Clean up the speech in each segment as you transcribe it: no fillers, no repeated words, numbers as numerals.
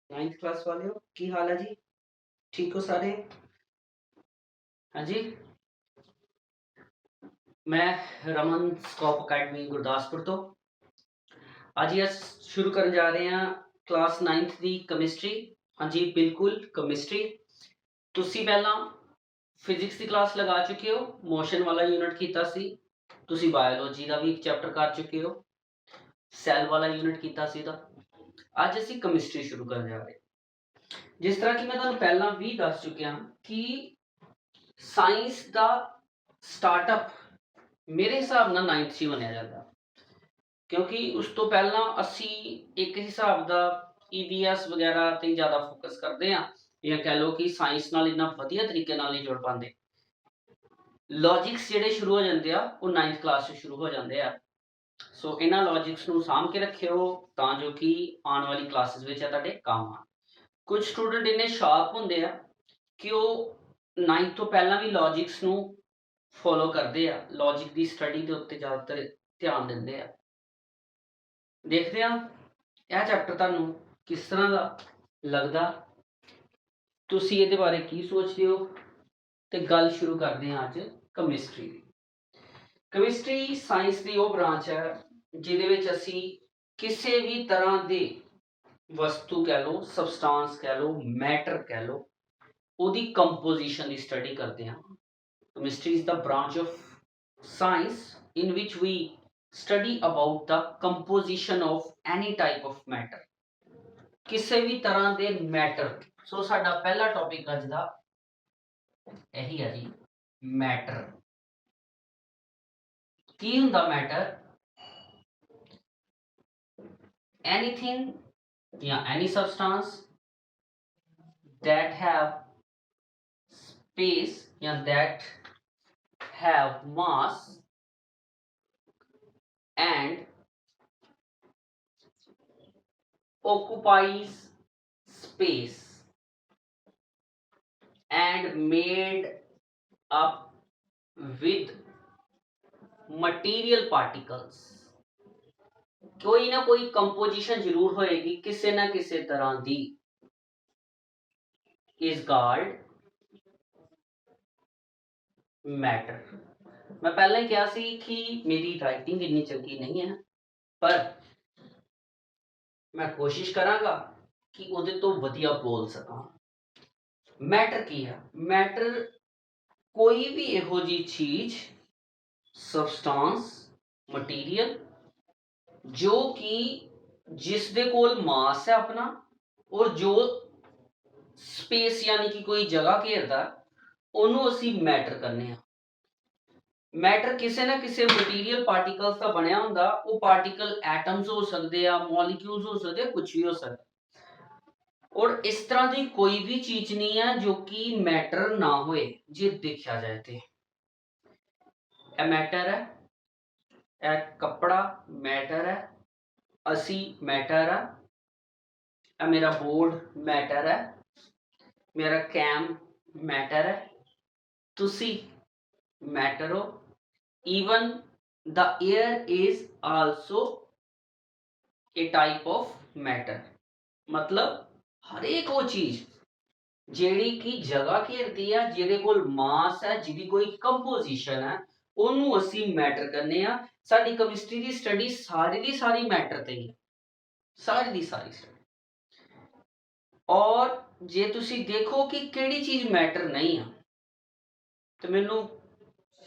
Ninth class वाले हो की हाल है जी? ठीक हो सारे? हाँ जी। मैं रमन स्कोप अकेडमी गुरदासपुर तो ਅੱਜ ਹੀ शुरू करने जा रहे हैं क्लास 9th ਦੀ ਕੈਮਿਸਟਰੀ। ਹਾਂਜੀ ਬਿਲਕੁਲ ਕੈਮਿਸਟਰੀ। ਤੁਸੀਂ ਪਹਿਲਾਂ ਫਿਜ਼ਿਕਸ ਦੀ ਕਲਾਸ ਲਗਾ ਚੁੱਕੇ ਹੋ, ਮੋਸ਼ਨ ਵਾਲਾ ਯੂਨਿਟ ਕੀਤਾ ਸੀ। ਤੁਸੀਂ ਬਾਇਓਲੋਜੀ ਦਾ ਵੀ ਇੱਕ ਚੈਪਟਰ ਕਰ ਚੁੱਕੇ ਹੋ, ਸੈੱਲ ਵਾਲਾ ਯੂਨਿਟ ਕੀਤਾ ਸੀ ਦਾ। ਅੱਜ ਅਸੀਂ ਕੈਮਿਸਟਰੀ ਸ਼ੁਰੂ ਕਰਨ ਜਾ ਰਹੇ ਹਾਂ। ਜਿਸ ਤਰ੍ਹਾਂ ਕਿ ਮੈਂ ਤੁਹਾਨੂੰ ਪਹਿਲਾਂ ਵੀ ਦੱਸ ਚੁੱਕਿਆ ਕਿ ਸਾਇੰਸ ਦਾ ਸਟਾਰਟਅਪ ਮੇਰੇ ਹਿਸਾਬ ਨਾਲ 9th 'ਚ ਹੀ ਮੰਨਿਆ ਜਾਂਦਾ, ਕਿਉਂਕਿ ਉਸ ਤੋਂ ਪਹਿਲਾਂ ਅਸੀਂ ਇੱਕ ਹਿਸਾਬ ਦਾ EVS ਵਗੈਰਾ ਤੇ ਜ਼ਿਆਦਾ ਫੋਕਸ ਕਰਦੇ ਹਾਂ, ਜਾਂ ਕਹਿ ਲਓ ਕਿ ਸਾਇੰਸ ਨਾਲ ਇੰਨਾ ਵਧੀਆ ਤਰੀਕੇ ਨਾਲ ਨਹੀਂ ਜੁੜ ਪਾਉਂਦੇ। ਲੌਜਿਕਸ ਜਿਹੜੇ ਸ਼ੁਰੂ ਹੋ ਜਾਂਦੇ ਆ ਉਹ 9th ਕਲਾਸ 'ਚ ਸ਼ੁਰੂ ਹੋ ਜਾਂਦੇ ਆ। ਸੋ ਇਹਨਾਂ ਲੌਜਿਕਸ ਨੂੰ ਸਾਂਭ ਕੇ ਰੱਖਿਓ ਤਾਂ ਜੋ ਕਿ ਆਉਣ ਵਾਲੀ ਕਲਾਸਿਸ ਵਿੱਚ ਤੁਹਾਡੇ ਕੰਮ ਆਉਣ। ਕੁਝ ਸਟੂਡੈਂਟ ਇੰਨੇ ਸ਼ਾਰਪ ਹੁੰਦੇ ਆ ਕਿ ਉਹ 9th ਤੋਂ ਪਹਿਲਾਂ ਵੀ ਲੌਜਿਕਸ ਨੂੰ ਫੋਲੋ ਕਰਦੇ ਆ, ਲੌਜਿਕ ਦੀ ਸਟੱਡੀ ਦੇ ਉੱਤੇ ਜ਼ਿਆਦਾਤਰ ਧਿਆਨ ਦਿੰਦੇ ਆ। ਦੇਖਦੇ ਹਾਂ ਇਹ ਚੈਪਟਰ ਤੁਹਾਨੂੰ ਕਿਸ ਤਰ੍ਹਾਂ ਦਾ ਲੱਗਦਾ, ਤੁਸੀਂ ਇਹਦੇ ਬਾਰੇ ਕੀ ਸੋਚਦੇ ਹੋ। ਤੇ ਗੱਲ ਸ਼ੁਰੂ ਕਰਦੇ ਹਾਂ ਅੱਜ ਕੈਮਿਸਟਰੀ ਦੀ। ਕੈਮਿਸਟਰੀ ਸਾਇੰਸ ਦੀ ਉਹ ਬ੍ਰਾਂਚ ਹੈ ਜਿਹਦੇ ਵਿੱਚ ਅਸੀਂ ਕਿਸੇ ਵੀ ਤਰ੍ਹਾਂ ਦੇ ਵਸਤੂ ਕਹਿ ਲਓ, ਸਬਸਟਾਂਸ ਕਹਿ ਲਓ, ਮੈਟਰ ਕਹਿ ਲਓ, ਉਹਦੀ ਕੰਪੋਜੀਸ਼ਨ ਦੀ ਸਟੱਡੀ ਕਰਦੇ ਹਾਂ। Chemistry is the branch of science in which we study about the composition of any type of matter, ਕਿਸੇ ਵੀ ਤਰ੍ਹਾਂ ਦੇ ਮੈਟਰ। ਸੋ ਸਾਡਾ ਪਹਿਲਾ ਟੌਪਿਕ ਅੱਜ ਦਾ ਇਹੀ ਹੈ ਜੀ, ਮੈਟਰ। ਕੀ ਹੁੰਦਾ ਮੈਟਰ? ਐਨੀਥਿੰਗ ਜਾਂ ਐਨੀ ਸਬਸਟੈਂਸ that have space ਜਾਂ that have mass and occupies space and made up with material particles। कोई ना कोई कंपोजिशन जरूर होएगी किसी ना किसी तरह दी, is called मैटर। मैं पहले ही कहा सी कि मेरी राइटिंग इतनी चंगी नहीं है, पर मैं कोशिश करांगा कि ਉਹਦੇ ਤੋਂ ਵਧੀਆ ਬੋਲ ਸਕਾਂ। मैटर की है? मैटर कोई भी ਇਹੋ ਜਿਹੀ चीज, सबस्टांस, मटीरियल जो कि जिस दे कोल मास है अपना और जो स्पेस यानी कि कोई जगह घेरदा, ਉਹਨੂੰ ਅਸੀਂ मैटर कहने। मैटर किसी ना किसी मटीरियल पार्टिकल्स का बनया हुंदा। वो पार्टिकल एटम्स हो सकते हैं, मॉलिक्यूल्स हो सकते हैं, कुछ भी हो सकता। और इस तरह की कोई भी चीज नहीं है जो कि मैटर ना होए जे देखा जाए तो। यह मैटर है, यह कपड़ा मैटर है, असी मैटर है, यह मेरा बोर्ड मैटर है, मेरा कैम मैटर है, तुसी मैटर हो। even the air is also a type of matter। मतलब हर एक वो चीज ਜਿਹੜੀ कि जगह घेरती है, ਜਿਹਦੇ ਕੋਲ मास है, ਜਿਹਦੀ कोई कंपोजिशन है, ਉਹਨੂੰ ਅਸੀਂ मैटर कहने ਆ। ਸਾਡੀ ਕੈਮਿਸਟਰੀ ਦੀ ਸਟੱਡੀ ਸਾਰੀ ਦੀ ਸਾਰੀ मैटर ਤੇ ਹੀ, ਸਾਰੀ ਦੀ ਸਾਰੀ ਸਟੱਡੀ। ਔਰ ਜੇ ਤੁਸੀਂ ਦੇਖੋ ਕਿ ਕਿਹੜੀ ਚੀਜ਼ मैटर नहीं ਆ, ਤੇ ਮੈਨੂੰ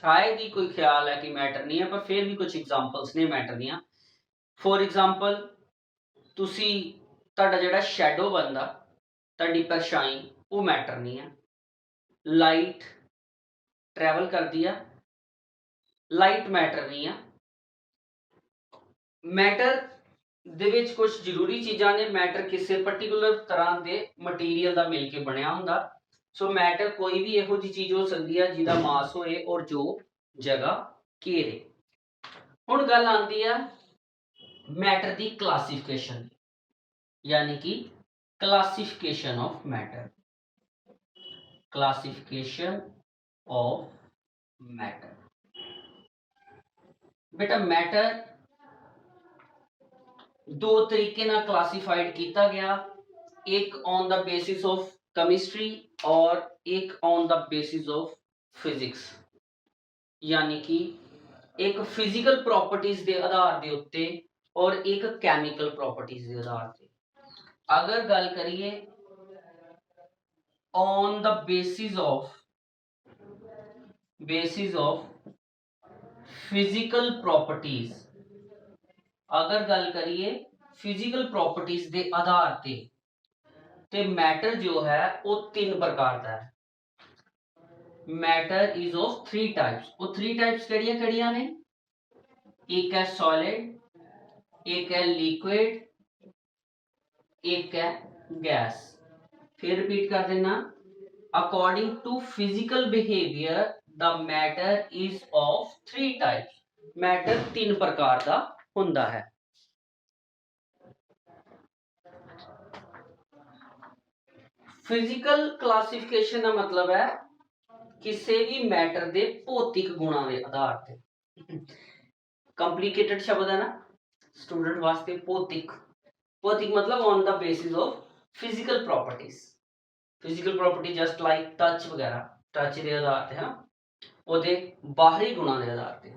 शायद ही कोई ख्याल है कि मैटर नहीं है, पर फिर भी कुछ एग्जांपल्स ने मैटर दियां। फॉर एग्जांपल तुसी ਤੁਹਾਡਾ ਜਿਹੜਾ ਸ਼ੈਡੋ बनदा, ਤੁਹਾਡੀ परछाई, वो मैटर नहीं है। लाइट ट्रैवल करती है, लाइट मैटर नहीं है। मैटर ਦੇ ਵਿੱਚ ਕੁਝ ਜ਼ਰੂਰੀ ਚੀਜ਼ਾਂ ਨੇ। ਮੈਟਰ ਕਿਸੇ ਪਾਰਟਿਕੂਲਰ ਤਰ੍ਹਾਂ ਦੇ ਮਟੀਰੀਅਲ ਦਾ ਮਿਲ ਕੇ ਬਣਿਆ ਹੁੰਦਾ। ਸੋ ਮੈਟਰ ਕੋਈ ਵੀ ਇਹੋ ਜਿਹੀ ਚੀਜ਼ ਹੋ ਸਕਦੀ ਹੈ ਜਿਹਦਾ ਮਾਸ ਹੋਏ ਔਰ ਜੋ ਜਗ੍ਹਾ ਘੇਰੇ। ਹੁਣ ਗੱਲ ਆਉਂਦੀ ਆ मैटर की क्लासिफिकेशन, यानी कि classification of matter. Classification of matter. बेटा मैटर दो तरीके ना क्लासीफाइड किया गया। एक on the basis of chemistry और एक on the basis of physics, यानी कि एक फिजिकल प्रॉपर्टीज के आधार के उत्ते और एक कैमिकल प्रॉपर्टीज के आधार पे। अगर गल करिए on the basis of physical properties, अगर गल करिए फिजिकल प्रॉपर्टीज के आधार ते मैटर जो है वो तीन प्रकार का है। Matter is of three types. वो थ्री टाइप्स केड़ियां केड़ियां ने? एक है सॉलिड, एक है लिक्विड, एक है गैस। फिर रिपीट कर देना, according to physical behaviour the matter is of three types. Matter तीन प्रकार का हुंदा है। फिजिकल क्लासिफिकेशन का मतलब है किसी भी मैटर के भौतिक गुणों के आधार पे। कॉम्प्लिकेटेड शब्द है ना स्टूडेंट वास्ते। भौतिक, भौतिक मतलब on the basis of physical properties. Physical property just like touch वगैरह, टच के आधार पे है ना, ਉਹਦੇ ਬਾਹਰੀ ਗੁਣਾਂ ਦੇ ਆਧਾਰ ਤੇ।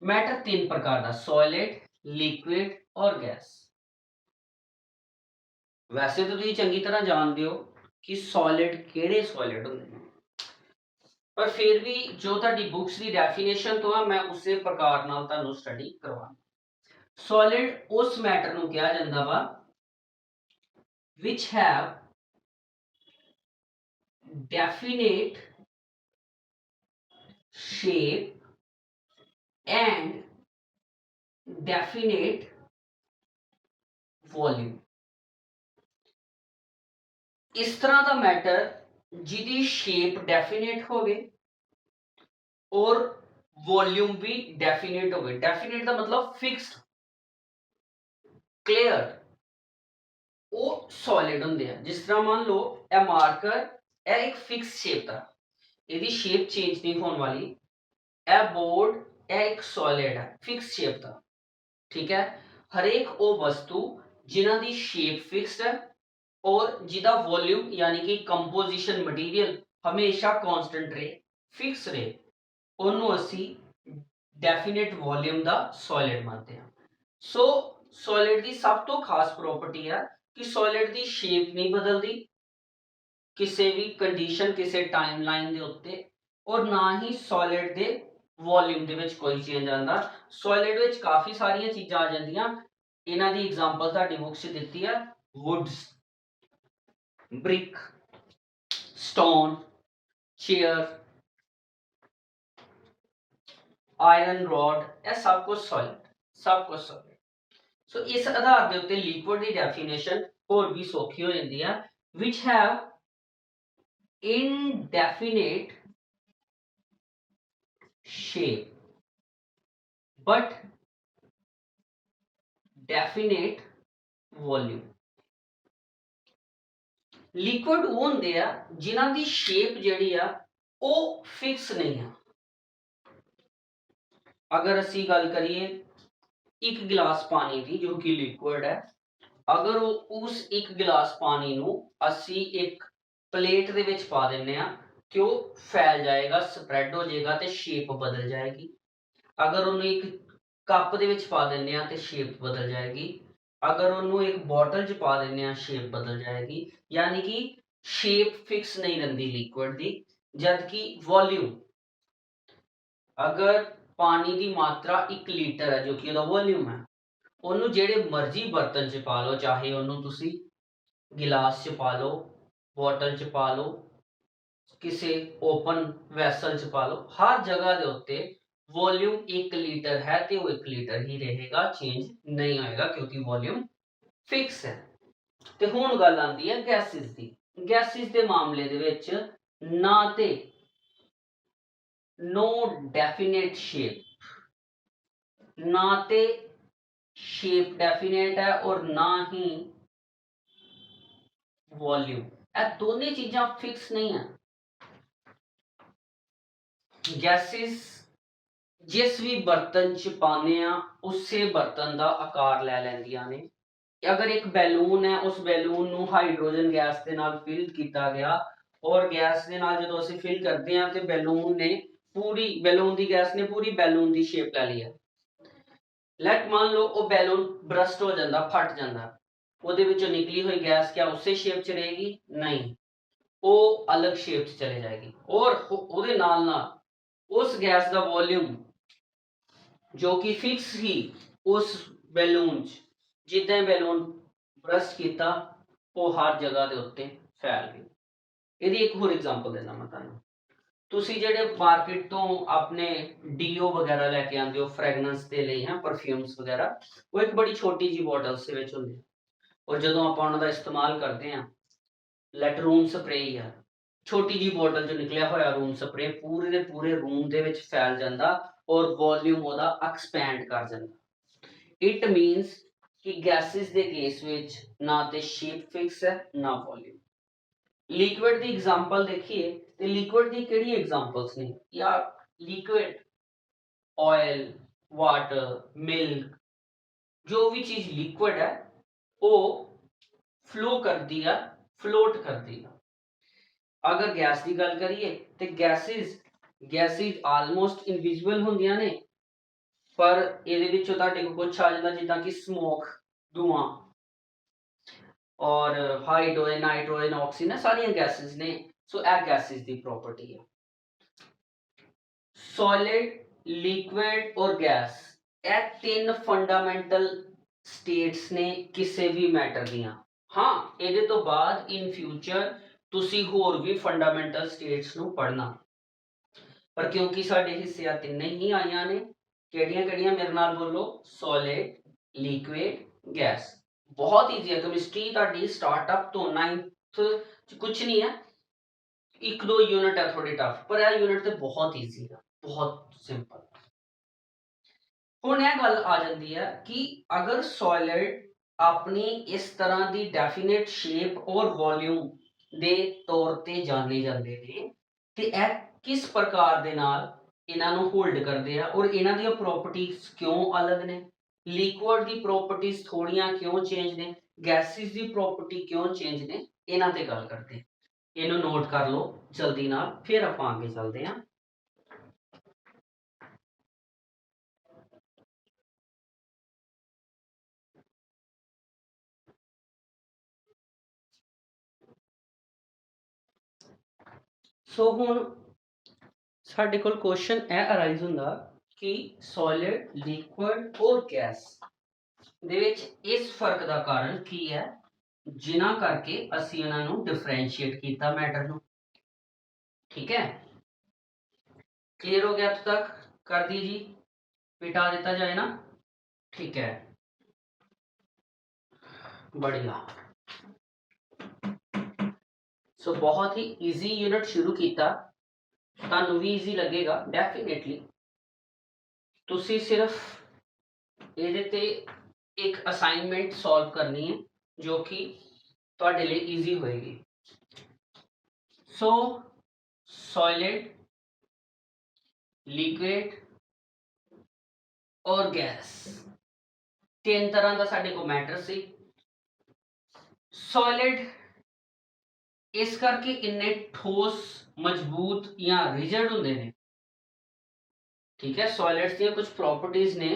मैटर तीन प्रकार का, सॉलिड, लिक्विड और गैस। वैसे तो तुम चंगी तरह जानते हो कि सॉलिड केड़े सॉलिड होंगे, पर फिर भी जो तुहाडी बुक्स की डेफिनेशन तो है मैं उसे प्रकार नाल तुहानू स्टडी करवाना। सॉलिड उस मैटर नू कहा जांदा वा which have definite shape and definite volume. इस तरह का मैटर जिहदी शेप डेफिनेट होवे और वॉल्यूम भी डेफिनेट होवे। डेफिनेट का मतलब फिक्स्ड, क्लियर, वो सॉलिड होंदे हैं। जिस तरह मान लो ए मार्कर, ए एक फिक्स शेप का, यदि शेप चेंज नहीं होने वाली। ए बोर्ड, ए एक सॉलिड है, फिक्स शेप का, ठीक है। हर एक वो वस्तु जिन्हां दी शेप फिक्स्ड है और जिदा वॉल्यूम यानी कि कंपोजिशन मटीरियल हमेशा कांस्टेंट रहे, फिक्स रहे, ਉਹਨੂੰ ਅਸੀਂ डेफिनेट वॉल्यूम ਦਾ सॉलिड मानते हैं। सो सॉलिड की सब तो खास प्रॉपर्टी है कि सॉलिड की शेप नहीं बदलती किसी भी कंडीशन किसी टाइमलाइन के उत्ते, और ना ही सॉलिड के वॉल्यूम के कोई चेंज आता। सॉलिड में काफ़ी सारिया चीज़ां आ जांदियां, इन्हां दी एग्जांपल तुहाडी बुक च दित्ती है। Woods, brick, stone, chair, iron rod, यह सब कुछ सॉलिड, सब कुछ सॉलिड। सो इस आधार के उत्ते लिक्विड की डेफिनेशन होर भी सौखी हो जाती है। Which have indefinite shape but definite volume. Liquid वो होंदे आ जिन्हां दी शेप जिहड़ी आ वो फिक्स नहीं है। अगर असी गल करिए एक गिलास पानी की जो कि लिक्विड है, अगर वो उस एक गिलास पानी नू असी एक प्लेट दे विच पा दिंने आ तो वो फैल जाएगा, स्प्रैड हो जाएगा तो शेप बदल जाएगी। अगर उन्हें एक कप दे विच पा दिंने आ तो शेप बदल जाएगी। अगर उन्होंने एक बॉटल च पा दिंने आ शेप बदल जाएगी। यानी कि शेप फिक्स नहीं रहिंदी लिक्विड की। जबकि वॉल्यूम, अगर पानी की मात्रा 1 लीटर है जो कि उसका वॉल्यूम है, ਉਹਨੂੰ ਜਿਹੜੇ ਮਰਜ਼ੀ ਬਰਤਨ ਚ ਪਾ ਲਓ, ਚਾਹੇ ਉਹਨੂੰ ਤੁਸੀਂ गिलास च पा लो, बॉटल च पा लो, किसी ओपन वैसल च पा लो, हर जगह के उत्ते वॉल्यूम 1 लीटर है तो वो 1 लीटर ही रहेगा, चेंज नहीं आएगा क्योंकि वॉल्यूम फिक्स है। तो हुण गल आती है गैसिस की। गैसिस के मामले दे विच ना ते नो डेफिनेट शेप, ना ते शेप डेफिनेट है और ना ही वॉल्यूम, यह दोनों चीज़ां फिक्स नहीं है। गैसिस जिस भी बर्तन च पाने आ उसे बर्तन का आकार लै लैंदियां ने। अगर एक बैलून है, उस बैलून ਨੂੰ ਹਾਈਡਰੋਜਨ ਗੈਸ ਦੇ ਨਾਲ ਫਿਲ ਕੀਤਾ ਗਿਆ ਔਰ ਗੈਸ ਦੇ ਨਾਲ ਜਦੋਂ ਅਸੀਂ ਫਿਲ ਕਰਦੇ ਹਾਂ ਤੇ ਬੈਲੂਨ ਨੇ ਪੂਰੀ ਬੈਲੂਨ ਦੀ ਗੈਸ ਨੇ ਪੂਰੀ ਬੈਲੂਨ ਦੀ ਸ਼ੇਪ ਲੈ ਲਈ ਹੈ। ਲੈਟ ਮੰਨ ਲਓ ਉਹ ਬੈਲੂਨ ਬਰਸਟ ਹੋ ਜਾਂਦਾ, ਫਟ ਜਾਂਦਾ, ਉਹਦੇ ਵਿੱਚੋਂ ਨਿਕਲੀ ਹੋਈ ਗੈਸ क्या ਉਸੇ ਸ਼ੇਪ 'ਚ ਰਹੇਗੀ? ਨਹੀਂ, ਉਹ ਅਲੱਗ ਸ਼ੇਪ 'ਚ ਚਲੇ ਜਾਏਗੀ ਔਰ ਉਹਦੇ ਨਾਲ ਨਾਲ ਉਸ ਗੈਸ ਦਾ ਵੋਲਿਊਮ ਜੋ ਕਿ ਫਿਕਸ ਹੀ ਉਸ ਬੈਲੂਨ 'ਚ, ਜਿੱਦਾਂ ਬੈਲੂਨ ਬਰਸਟ ਕੀਤਾ ਉਹ ਹਰ ਜਗ੍ਹਾ ਦੇ ਉੱਤੇ ਫੈਲ ਗਈ। ਇਹਦੀ ਇੱਕ ਹੋਰ ਐਗਜ਼ਾਮਪਲ ਦੇਣਾ ਮੈਂ ਤੁਹਾਨੂੰ। ਤੁਸੀਂ ਜਿਹੜੇ ਮਾਰਕੀਟ ਤੋਂ ਆਪਣੇ ਡੀਓ ਵਗੈਰਾ ਲੈ ਕੇ ਆਉਂਦੇ ਹੋ ਫ੍ਰੈਗਨੈਂਸ ਦੇ ਲਈ ਹੈ, ਪਰਫਿਊਮਸ ਵਗੈਰਾ, ਉਹ ਇੱਕ ਬੜੀ ਛੋਟੀ ਜੀ ਬੋਟਲਸ ਦੇ ਵਿੱਚ ਹੁੰਦੇ ਔਰ ਜਦੋਂ ਆਪਾਂ ਉਹਨਾਂ ਦਾ ਇਸਤੇਮਾਲ ਕਰਦੇ ਹਾਂ, ਲੈਟ ਰੂਮ ਸਪਰੇ ਹੀ ਆ, ਛੋਟੀ ਜੀ ਬੋਟਲ 'ਚ ਨਿਕਲਿਆ ਹੋਇਆ ਰੂਮ ਸਪਰੇ ਪੂਰੇ ਦੇ ਪੂਰੇ ਰੂਮ ਦੇ ਵਿੱਚ ਫੈਲ ਜਾਂਦਾ ਔਰ ਵੋਲਿਊਮ ਉਹਦਾ ਐਕਸਪੈਂਡ ਕਰ ਜਾਂਦਾ। ਇਟ ਮੀਨਸ ਕਿ ਗੈਸਿਸ ਦੇ ਕੇਸ ਵਿੱਚ ਨਾ ਤੇ ਸ਼ੇਪ ਫਿਕਸ ਹੈ ਨਾ ਵੋਲਿਊਮ। ਲਿਕੁਇਡ ਦੀ ਐਗਜ਼ਾਮਪਲ ਦੇਖੀਏ ਤੇ ਲਿਕੁਇਡ ਦੀ ਕਿਹੜੀ ਐਗਜ਼ਾਮਪਲਸ ਨੇ ਯਾਰ? ਲਿਕੁਇਡ ऑयल, वाटर, मिल्क, जो भी चीज लिक्विड है वो फ्लो करती है, फ्लोट करती है। अगर गैस की गल करिए तो गैसिस आलमोस्ट इनविजिबल होंदियां ने, पर ਇਹਦੇ ਵਿੱਚੋਂ ਤੁਹਾਡੇ ਕੋਲ ਕੁਝ ਆ ਜਾਂਦਾ ਜਿੱਦਾਂ ਕਿ ਸਮੋਕ, ਧੂਆਂ ਔਰ ਹਾਈਡਰੋਜਨ, ਨਾਈਟ੍ਰੋਜਨ, ਆਕਸੀਜਨ, ਸਾਰੀਆਂ ਗੈਸਿਸ ਨੇ। ਸੋ ਇਹ ਗੈਸਿਸ ਦੀ ਪ੍ਰੋਪਰਟੀ ਹੈ। सॉलिड, लिक्विड और गैस, ਇਹ ਤਿੰਨ ਫੰਡਾਮੈਂਟਲ ਸਟੇਟਸ ਨੇ ਕਿਸੇ ਵੀ ਮੈਟਰ ਦੀਆਂ। ਹਾਂ, ਇਹਦੇ ਤੋਂ ਬਾਅਦ ਇਨ ਫਿਊਚਰ ਤੁਸੀਂ ਹੋਰ ਵੀ ਫੰਡਾਮੈਂਟਲ ਸਟੇਟਸ ਨੂੰ ਪੜ੍ਹਨਾ, ਪਰ ਕਿਉਂਕਿ ਸਾਡੇ ਹਿੱਸੇ ਆ ਤਿੰਨੇ ਹੀ ਆਈਆਂ ਨੇ। ਕਿਹੜੀਆਂ ਕਿਹੜੀਆਂ? ਮੇਰੇ ਨਾਲ ਬੋਲੋ। Solid, liquid, gas. ਬਹੁਤ ਈਜ਼ੀ ਹੈ ਕੈਮਿਸਟਰੀ ਤੁਹਾਡੀ, ਸਟਾਰਟਅਪ ਤੋਂ 9th ਚ ਕੁਝ ਨਹੀਂ ਹੈ, ਇੱਕ ਦੋ यूनिट है थोड़ी टफ, पर यह यूनिट तो बहुत ईजी है, बहुत सिंपल। हुण यह गल आ जाती है कि अगर सॉलिड अपनी इस तरह की डेफिनेट शेप और वॉल्यूम दे तौर ते जाने जाते हैं ते यह किस प्रकार दे नाल इन्हां नूं होल्ड करते हैं और इन्हां दी प्रॉपर्टीज क्यों अलग ने? लिक्विड की प्रॉपर्टीज थोड़ियां क्यों चेंज ने? गैसिस की प्रॉपर्टी क्यों चेंज ने? इन्हां ते गल करते हैं। ਇਹਨੂੰ ਨੋਟ ਕਰ ਲਓ ਜਲਦੀ ਨਾਲ, ਫਿਰ ਆਪਾਂ ਅੱਗੇ ਚੱਲਦੇ ਹਾਂ। ਸੋ ਹੁਣ ਸਾਡੇ ਕੋਲ ਕੁਐਸਚਨ ਇਹ ਅਰਾਈਜ਼ ਹੁੰਦਾ ਕਿ ਸੋਲਿਡ, ਲਿਕੁਇਡ ਔਰ ਗੈਸ ਦੇ ਵਿੱਚ ਇਸ ਫਰਕ ਦਾ ਕਾਰਨ ਕੀ ਹੈ ਜਿਨ੍ਹਾਂ ਕਰਕੇ ਅਸੀਂ ਇਹਨਾਂ ਨੂੰ ਡਿਫਰੈਂਸ਼ੀਏਟ ਕੀਤਾ ਮੈਟਰ ਨੂੰ। ठीक है, क्लियर हो गया? अब तक कर दीजिए, मिटा देता जाए ना। ठीक है, बढ़िया। सो बहुत ही इजी यूनिट शुरू किया, ਤੁਹਾਨੂੰ ਵੀ ਈਜ਼ੀ ਲੱਗੇਗਾ ਡੈਫੀਨੇਟਲੀ। ਤੁਸੀਂ ਸਿਰਫ ਇਹਦੇ ਤੇ ਇੱਕ ਅਸਾਈਨਮੈਂਟ ਸੋਲਵ ਕਰਨੀ ਹੈ ਜੋ ਕਿ ਤੁਹਾਡੇ ਲਈ ਈਜ਼ੀ ਹੋਏਗੀ। ਸੋ सॉलिड, लिक्विड और गैस, तीन तरह का साडे को मैटर सी। सॉलिड इस करके इन्ने ठोस, मजबूत या रिजिड होंदे ने। ठीक है, सॉलिड्स दी कुछ प्रॉपर्टीज ने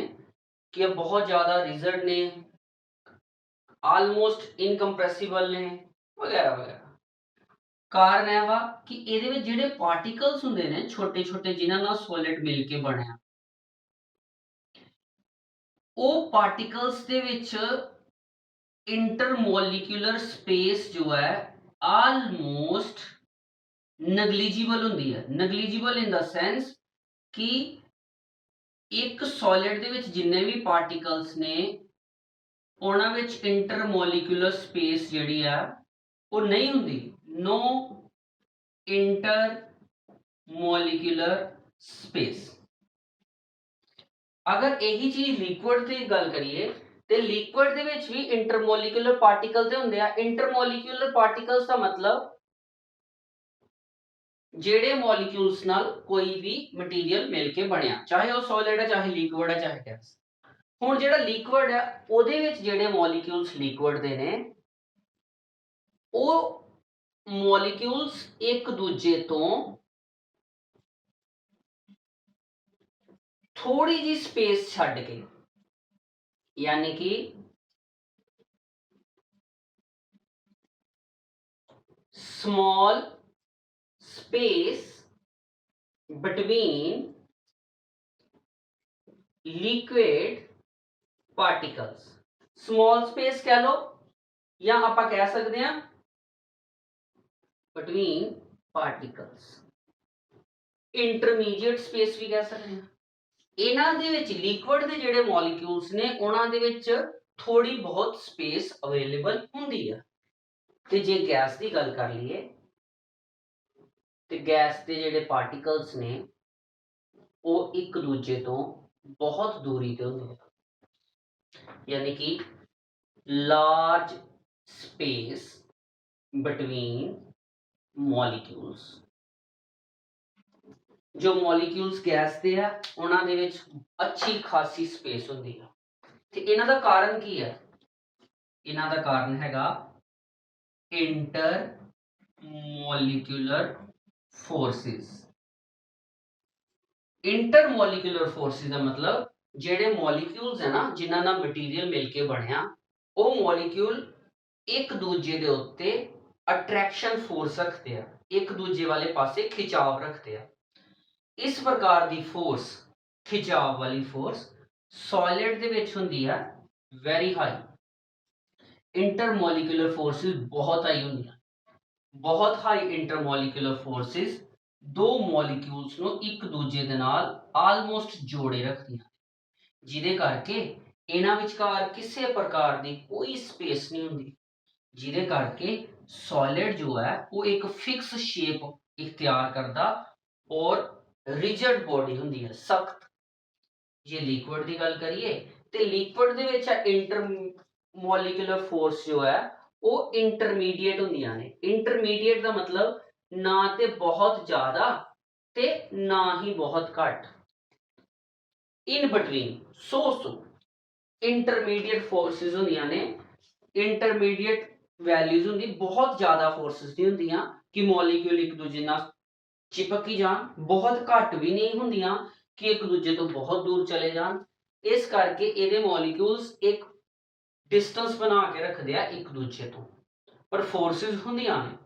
कि बहुत ज़्यादा रिजिड ने, आलमोस्ट इनकंप्रेसिबल ने, वगैरह वगैरह। कारण है वा कि ਇਹਦੇ ਵਿੱਚ ਜਿਹੜੇ ਪਾਰਟੀਕਲਸ ਹੁੰਦੇ ਨੇ ਛੋਟੇ ਛੋਟੇ ਜਿਨ੍ਹਾਂ ਨਾਲ ਸੋਲਿਡ ਮਿਲ ਕੇ ਬਣਿਆ, ਉਹ ਪਾਰਟੀਕਲਸ ਦੇ ਵਿੱਚ ਇੰਟਰਮੋਲੀਕੂਲਰ ਸਪੇਸ ਜੋ ਹੈ ਆਲਮੋਸਟ ਨਗਲੀਜੀਬਲ ਹੁੰਦੀ ਹੈ। ਨਗਲੀਜੀਬਲ ਇਨ ਦਾ ਸੈਂਸ ਕਿ ਇੱਕ ਸੋਲਿਡ ਦੇ ਵਿੱਚ ਜਿੰਨੇ ਵੀ ਪਾਰਟੀਕਲਸ ਨੇ ਉਹਨਾਂ ਵਿੱਚ ਇੰਟਰਮੋਲੀਕੂਲਰ ਸਪੇਸ ਜਿਹੜੀ ਆ ਉਹ ਨਹੀਂ ਹੁੰਦੀ। No intermolecular space. अगर यही चीज लिक्विड की गल करिए तो लिक्विड दे विच भी इंटरमोलिकुलर पार्टिकल ते हुंदे आ। इंटरमोलिकुलर पार्टिकल्स का मतलब जेड़े मॉलिक्यूल्स नाल कोई भी मटीरियल मिल के बनिया, चाहे वो सॉलिड है, चाहे लिक्विड है, चाहे गैस। ਹੁਣ ਜਿਹੜਾ ਲਿਕਵਿਡ ਹੈ ਉਹਦੇ ਵਿੱਚ ਜਿਹੜੇ ਮੋਲੀਕਿਊਲਸ ਲਿਕਵਿਡ ਦੇ ਨੇ ਉਹ ਮੋਲੀਕਿਊਲਸ ਇੱਕ ਦੂਜੇ ਤੋਂ ਥੋੜੀ ਜੀ ਸਪੇਸ ਛੱਡ ਕੇ, यानी कि small space between liquid particles, small space कह लो या आप कह सकते हैं बिटवीन पार्टिकल्स, इंटरमीडिएट स्पेस भी कह सकते हैं। ਇਹਨਾਂ ਦੇ ਵਿੱਚ ਲਿਕਵਿਡ ਦੇ ਜਿਹੜੇ ਮੋਲੀਕਿਊਲਸ ਨੇ ਉਹਨਾਂ ਦੇ ਵਿੱਚ ਥੋੜੀ ਬਹੁਤ ਸਪੇਸ ਅਵੇਲੇਬਲ ਹੁੰਦੀ ਆ। ਤੇ ਜੇ ਗੈਸ ਦੀ ਗੱਲ ਕਰ ਲਈਏ ਤੇ ਗੈਸ ਦੇ ਜਿਹੜੇ ਪਾਰਟੀਕਲਸ ਨੇ ਉਹ ਇੱਕ ਦੂਜੇ ਤੋਂ ਬਹੁਤ ਦੂਰੀ ਤੇ ਹੁੰਦੇ ਆ, ਯਾਨੀ ਕਿ ਲਾਰਜ ਸਪੇਸ ਬਿਟਵੀਨ ਮੋਲੀਕਿਊਲਸ। जो मॉलिक्यूल्स गैस दे है उन्हां दे विच अच्छी खासी स्पेस हुंदी है। ते इन्हां दा कारण की है? इन्हां दा कारण हैगा inter molecular forces. Inter molecular forces का मतलब जेडे मॉलिक्यूल्स है ना जिन्हां नाल मटीरियल मिलके बनया वो मॉलिक्यूल एक दूजे दे उत्ते अट्रैक्शन फोर्स रखते हैं, एक दूजे वाले पासे खिंचाव रखते हैं। इस प्रकार की फोर्स खिंचाव वाली फोर्स सॉलिड दे विच हुंदी है वेरी हाई। इंटरमोलिकुलर फोर्सेस बहुत हाई हुंदी है, बहुत हाई इंटरमोलिकुलर फोर्सेस दो मॉलिक्यूल्स नूं एक दूजे दे नाल आलमोस्ट जोड़े रखदियां, जिहदे करके इन्हां विचकार किसी प्रकार की कोई स्पेस नहीं हुंदी, जिहदे करके सॉलिड जो है वो एक फिक्स शेप इख्तियार करता और रिजिड बॉडी हुंदी है, सख्त। जे लिक्विड की गल करिए तो लिक्विड दे विच इंटर मॉलिक्यूलर फोर्स जो है वो इंटरमीडिएट हुंदियां ने। इंटरमीडिएट का मतलब ना ते बहुत ज्यादा ते ना ही बहुत घट, in between so intermediate forces हुंदियां ने। इंटरमीडिएट वैल्यूज हुंदी, बहुत ज्यादा फोर्सेस नहीं हुंदियां कि मॉलिक्यूल एक दूजे नाल चिपक ही जान, बहुत घट भी नहीं हुंदियां कि एक दूजे तो बहुत दूर चले जान। इस करके इहदे मॉलिक्यूल्स एक डिस्टेंस बना के रखदे आ एक दूजे तो, पर फोर्सेस हुंदियां ने।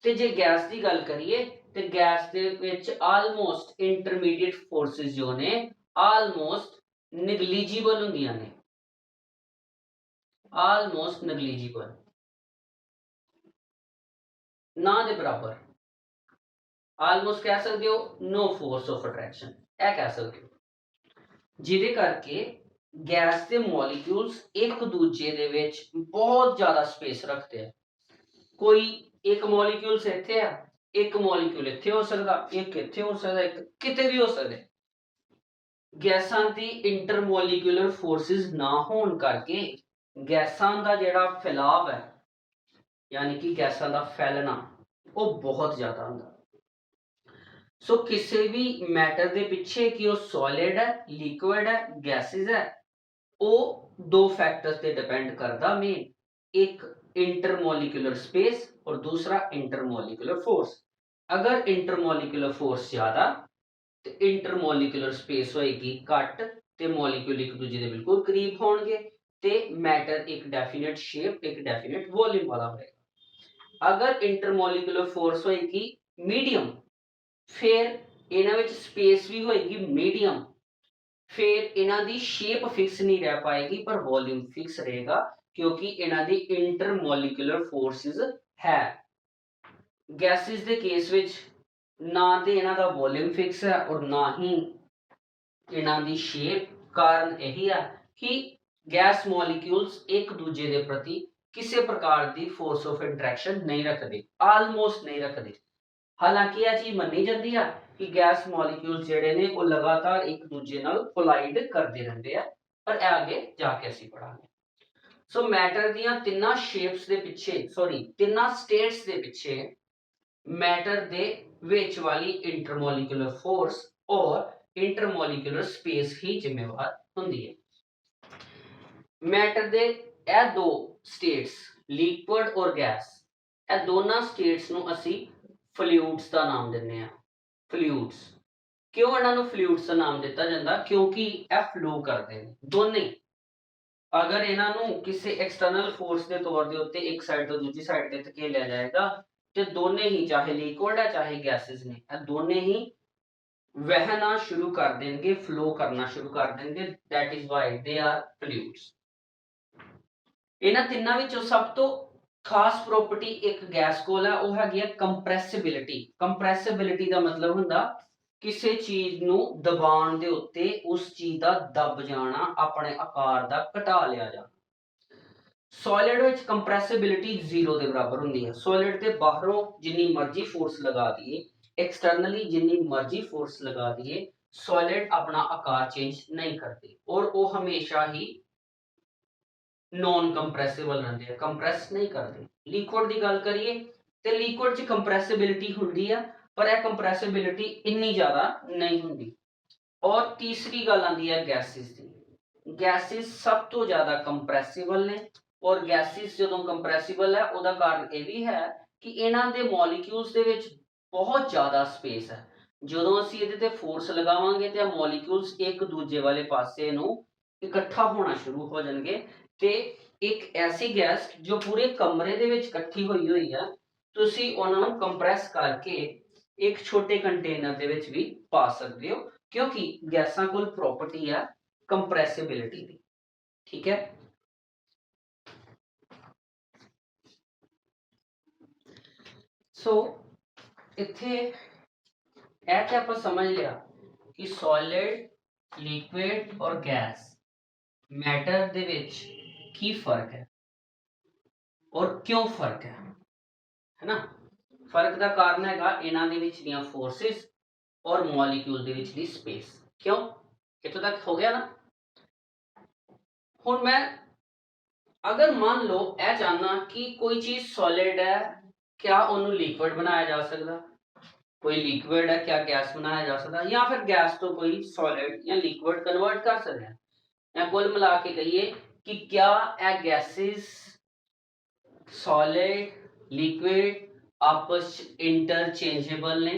ते जे गैस की गल करिए तो गैस दे विच आलमोस्ट इंटरमीडिएट फोर्सेस जो ने आलमोस्ट निगलीजिबल हुंदियां ने, आलमोस्ट निगलीजिबल, ना दे बराबर। आलमोस्ट कह सकते हो नो फोर्स ऑफ अट्रैक्शन, यह कह सकते हो, जिहदे करके गैस के मॉलिक्यूल्स एक दूजे दे विच बहुत ज्यादा स्पेस रखते हैं। कोई एक मॉलिक्यूल्स इत्थे है, एक मॉलिक्यूल इत्थे हो सकता, एक इत्थे हो सकता, एक किते भी हो सकते। गैसां दी इंटरमोलिकुलर फोर्सेस ना होने करके गैसां दा जिहड़ा फैलाव है, यानी कि गैसां दा फैलना वो बहुत ज्यादा होंदा। सो किसी भी मैटर के पिछे कि वो सॉलिड है, लिक्विड है, गैसेस है, वो दो फैक्टर्स पे डिपेंड करता मेन, एक इंटरमोलिकुलर स्पेस और दूसरा इंटरमोलिकुलर फोर्स। अगर इंटरमोलिकुलर फोर्स ज्यादा तो इंटरमोलिकुलर स्पेस होएगी घट ते मॉलिक्यूल एक दूजे के बिल्कुल करीब होंगे ते मैटर एक डेफिनेट शेप एक डेफिनेट वॉल्यूम वाला होएगा। अगर इंटरमोलिकुलर फोर्स होएगी मीडियम फिर इन्हां विच स्पेस भी होएगी मीडियम, फिर इन्हां दी शेप फिक्स नहीं रह पाएगी पर वॉल्यूम फिक्स रहेगा क्योंकि इन्हां दी इंटरमोलिकुलर फोर्सेस है। गैसेस दे केस विच ना ते इन्हां दा वॉल्यूम फिक्स है और ना ही इन्हां दी शेप। कारण यही है कि गैस मॉलिक्यूल्स एक दूजे के प्रति किसी प्रकार की फोर्स ऑफ इंटरैक्शन नहीं रखते, आलमोस्ट नहीं रखते। हालांकि यह चीज मनी जाती है कि गैस मॉलिक्यूल्स जिहड़े ने वो लगातार एक दूजे नाल कोलाइड करते रहते हैं, पर आगे जाके असीं पढ़ांगे। सो मैटर दियां तिन्ना शेप्स दे पिछे सॉरी तिन्ना स्टेट्स दे पिछे मैटर दे विच वाली इंटरमोलिकुलर फोर्स और इंटरमोलिकुलर स्पेस ही जिम्मेवार हुंदी है। मैटर दे ਇਹ ਦੋ स्टेट्स लिक्विड और गैस, ਇਹ ਦੋਨਾਂ स्टेट्स ਨੂੰ ਅਸੀਂ फ्लूइड्स ਦਾ ਨਾਮ ਦਿੰਦੇ ਆ। फ्लूइड्स क्यों ਇਹਨਾਂ ਨੂੰ फ्लूइड्स ਦਾ ਨਾਮ ਦਿੱਤਾ ਜਾਂਦਾ? क्योंकि ਇਹ फ्लो ਕਰਦੇ ਨੇ ਦੋਨੇ। अगर ਇਹਨਾਂ ਨੂੰ ਕਿਸੇ एक्सटर्नल फोर्स ਦੇ ਤੌਰ ਦੇ ਉੱਤੇ ਇੱਕ ਸਾਈਡ ਤੋਂ ਦੂਜੀ ਸਾਈਡ ਤੇ ਧਕੇਲਿਆ ਜਾਏਗਾ ਤੇ ਦੋਨੇ ਹੀ, ਚਾਹੇ लिक्विड है चाहे गैसेस ने, ਇਹ ਦੋਨੇ ही वहना शुरू कर देंगे, फ्लो करना शुरू कर देंगे। That is why they are fluids. ਇਹਨਾਂ ਤਿੰਨਾਂ ਵਿੱਚੋਂ ਸਭ ਤੋਂ ਖਾਸ ਪ੍ਰੋਪਰਟੀ ਇੱਕ ਗੈਸ ਕੋਲ ਹੈ, ਉਹ ਹੈਗੀ ਹੈ ਕੰਪਰੈਸਿਬਿਲਿਟੀ। ਕੰਪਰੈਸਿਬਿਲਿਟੀ ਦਾ ਮਤਲਬ ਹੁੰਦਾ ਕਿਸੇ ਚੀਜ਼ ਨੂੰ ਦਬਾਉਣ ਦੇ ਉੱਤੇ ਉਸ ਚੀਜ਼ ਦਾ ਦਬ ਜਾਣਾ, ਆਪਣੇ ਆਕਾਰ ਦਾ ਘਟਾ ਲਿਆ ਜਾਣਾ। ਸੋਲਿਡ ਵਿੱਚ ਕੰਪਰੈਸਿਬਿਲਿਟੀ 0 ਦੇ ਬਰਾਬਰ ਹੁੰਦੀ ਹੈ। ਸੋਲਿਡ ਦੇ ਬਾਹਰੋਂ ਜਿੰਨੀ ਮਰਜ਼ੀ ਫੋਰਸ ਲਗਾ ਦਈਏ, एक्सटर्नली जिन्नी मर्जी फोर्स लगा दिए, सॉलिड अपना आकार चेंज नहीं करते और वो हमेशा ही नॉन कंप्रेसिबल रहते हैं, कंप्रेस नहीं करते। लिक्विड की गल करिए तो लिक्विड च कंप्रेसिबिलिटी होंदी है, पर यह कंप्रेसिबिलिटी इन्नी ज़्यादा नहीं होंदी। और तीसरी गल आती है गैसिस की। गैसिस सब तो ज़्यादा कंप्रेसिबल ने, और गैसिस जो कंप्रेसिबल है उसका कारण यह भी है कि इन्हां दे मॉलिक्यूल्स दे विच बहुत ज़्यादा स्पेस है। जो असीं इहदे ते फोर्स लगावांगे तो मॉलिक्यूल्स एक दूजे वाले पासे नूं इकट्ठा होना शुरू हो जाएंगे ते एक ऐसी गैस जो पूरे कमरे दे विच इकट्ठी हुई है, तुसीं उन्हां नूं कंप्रेस करके एक छोटे कंटेनर दे विच भी पा सकते हो, क्योंकि गैसां कोल प्रॉपर्टी है कंप्रेसिबिलिटी दी। ठीक है, सो इत्थे ऐसे आप समझ लिया कि सॉलिड, लिक्विड और गैस मैटर दे विच की फर्क है और क्यों फर्क है ना। फर्क का कारण है इन्हां दे विच दीयां फोर्सेस और molecule they which the space. क्यों, इत्थों तक हो गया ना। हुण मैं अगर मान लो यह जानना कि कोई चीज सॉलिड है, क्या उन्होंने लिक्विड बनाया जा सकता, कोई लिक्विड है क्या गैस बनाया जा सकता, या फिर गैस तो कोई सॉलिड या लिक्विड कन्वर्ट कर सकते हैं, या कुल मिला के कहिए कि क्या ए गैसेस, सॉलिड, लिक्विड आपस इंटरचेंजेबल ने।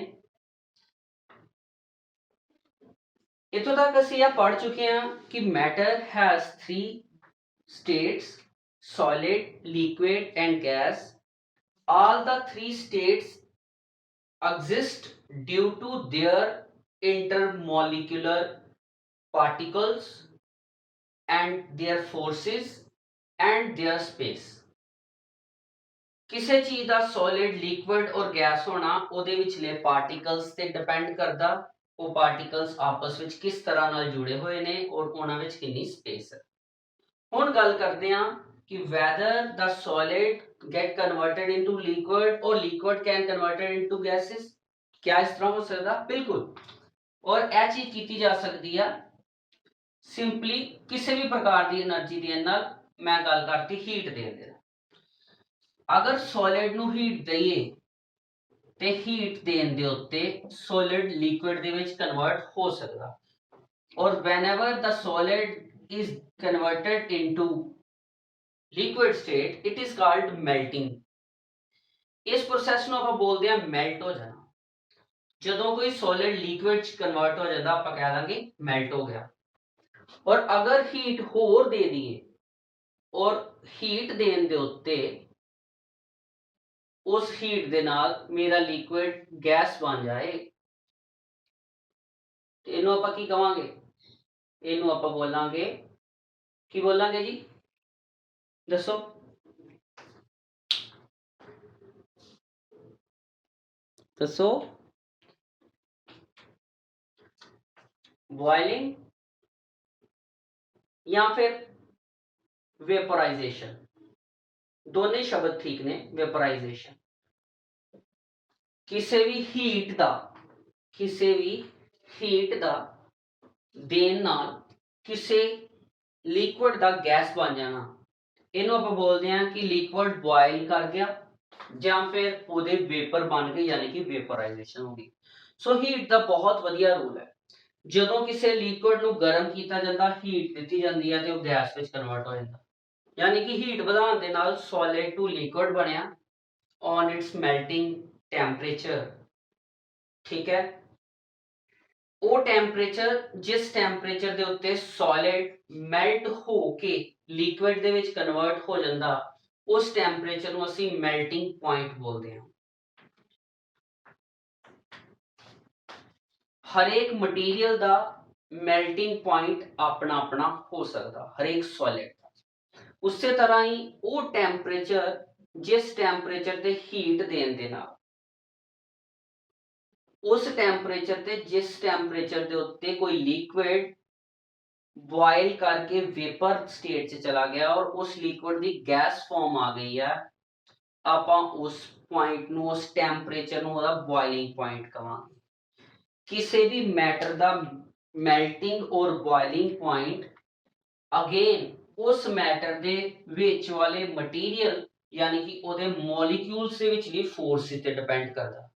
इतों तक असीं यह पढ़ चुके हैं कि matter has 3 states, solid, liquid and gas. All the 3 states exist due to their intermolecular particles and their forces and their space. किसी चीज का सॉलिड, लिक्विड और गैस होना ਉਹਦੇ ਵਿਚਲੇ ਪਾਰਟੀਕਲਸ ਤੇ ਡਿਪੈਂਡ ਕਰਦਾ, ਉਹ ਪਾਰਟੀਕਲਸ ਆਪਸ ਵਿੱਚ ਕਿਸ ਤਰ੍ਹਾਂ ਨਾਲ ਜੁੜੇ ਹੋਏ ਨੇ ਔਰ ਉਹਨਾਂ ਵਿੱਚ ਕਿੰਨੀ ਸਪੇਸ ਹੈ। ਹੁਣ ਗੱਲ ਕਰਦੇ ਹਾਂ कि whether the solid get converted into liquid or liquid can converted into gases, क्या इस तरह हो सकता? बिल्कुल। और यह चीज की जा सकती है सिंपली किसी भी प्रकार की एनर्जी देने नाल। मैं गल करती हीट देने दे, अगर सॉलिड नूं हीट दईए ते हीट देने दे उत्ते solid liquid they which convert हो सकता, और whenever the solid is converted into liquid state it is called melting. इस प्रोसैस ਨੂੰ ਆਪਾਂ ਬੋਲਦੇ ਆ ਮੈਲਟ ਹੋ ਜਾਣਾ। ਜਦੋਂ ਕੋਈ ਸੋਲਿਡ ਲਿਕੁਇਡ ਚ ਕਨਵਰਟ ਹੋ ਜਾਂਦਾ ਆਪਾਂ ਕਹਿ ਦਾਂਗੇ ਮੈਲਟ ਹੋ ਗਿਆ। ਔਰ ਅਗਰ ਹੀਟ ਹੋਰ ਦੇ ਦਈਏ ਔਰ ਹੀਟ ਦੇਣ ਦੇ ਉੱਤੇ ਉਸ ਹੀਟ ਦੇ ਨਾਲ ਮੇਰਾ ਲਿਕੁਇਡ ਗੈਸ ਬਣ ਜਾਏ ਤੇ ਇਹਨੂੰ ਆਪਾਂ ਕੀ ਕਵਾਂਗੇ? ਇਹਨੂੰ ਆਪਾਂ ਬੋਲਾਂਗੇ, ਕੀ ਬੋਲਾਂਗੇ ਜੀ दसो? दसो? बॉइलिंग या फिर वेपराइजेशन? दोनों शब्द ठीक ने। वेपराइजेशन किसी भी हीट का, किसी भी हीट का देन नाल किसी लिक्विड का गैस बन जाना, इन्हों आप बोलते हैं कि लिक्विड बॉयल कर गया या फिर ਉਹਦੇ वेपर बन गए, यानी कि वेपराइजेशन हो गई। सो हीट का बहुत वधिया रूल है। ਜਦੋਂ ਕਿਸੇ ਲਿਕੁਇਡ ਨੂੰ ਗਰਮ ਕੀਤਾ ਜਾਂਦਾ, ਹੀਟ ਦਿੱਤੀ ਜਾਂਦੀ ਹੈ ਤੇ ਉਹ ਗੈਸ ਵਿੱਚ ਕਨਵਰਟ ਹੋ ਜਾਂਦਾ। ਯਾਨੀ ਕਿ ਹੀਟ ਵਧਾਉਣ ਦੇ ਨਾਲ ਸੋਲਿਡ ਟੂ ਲਿਕੁਇਡ ਬਣਿਆ ਔਨ ਇਟਸ ਮੈਲਟਿੰਗ ਟੈਂਪਰੇਚਰ। ਠੀਕ ਹੈ, ਉਹ ਟੈਂਪਰੇਚਰ ਜਿਸ ਟੈਂਪਰੇਚਰ ਦੇ ਉੱਤੇ ਸੋਲਿਡ ਮੈਲਟ ਹੋ ਕੇ ਲਿਕੁਇਡ ਦੇ ਵਿੱਚ ਕਨਵਰਟ ਹੋ ਜਾਂਦਾ, ਉਸ ਟੈਂਪਰੇਚਰ ਨੂੰ ਅਸੀਂ ਮੈਲਟਿੰਗ ਪੁਆਇੰਟ ਬੋਲਦੇ ਹਾਂ। ਹਰੇਕ ਮਟੀਰੀਅਲ ਦਾ ਮੈਲਟਿੰਗ ਪੁਆਇੰਟ ਆਪਣਾ ਆਪਣਾ ਹੋ ਸਕਦਾ, ਹਰੇਕ ਸੋਲਿਡ ਦਾ। ਉਸੇ ਤਰ੍ਹਾਂ ਹੀ ਉਹ ਟੈਂਪਰੇਚਰ ਜਿਸ ਟੈਂਪਰੇਚਰ ਤੇ ਹੀਟ ਦੇਣ ਦੇ ਨਾਲ, ਉਸ ਟੈਂਪਰੇਚਰ ਤੇ ਜਿਸ ਟੈਂਪਰੇਚਰ ਦੇ ਉੱਤੇ ਕੋਈ ਲਿਕੁਇਡ ਬੋਇਲ ਕਰਕੇ ਵੇਪਰ ਸਟੇਟ 'ਚ ਚਲਾ ਗਿਆ ਔਰ ਉਸ ਲਿਕੁਇਡ ਦੀ ਗੈਸ ਫਾਰਮ ਆ ਗਈ ਹੈ, ਆਪਾਂ ਉਸ ਪੁਆਇੰਟ ਨੂੰ, ਉਸ ਟੈਂਪਰੇਚਰ ਨੂੰ ਉਹਦਾ ਬੋਇਲਿੰਗ ਪੁਆਇੰਟ ਕਵਾਂਗੇ। ਕਿਸੇ ਵੀ ਮੈਟਰ ਦਾ ਮੈਲਟਿੰਗ ਔਰ ਬੋਇਲਿੰਗ ਪੁਆਇੰਟ ਅਗੇਨ ਉਸ ਮੈਟਰ ਦੇ ਵਿੱਚ ਵਾਲੇ ਮਟੀਰੀਅਲ ਯਾਨੀ ਕਿ ਉਹਦੇ ਮੋਲੀਕਿਊਲਸ ਦੇ ਵਿਚਲੀ ਫੋਰਸ ਤੇ ਡਿਪੈਂਡ ਕਰਦਾ।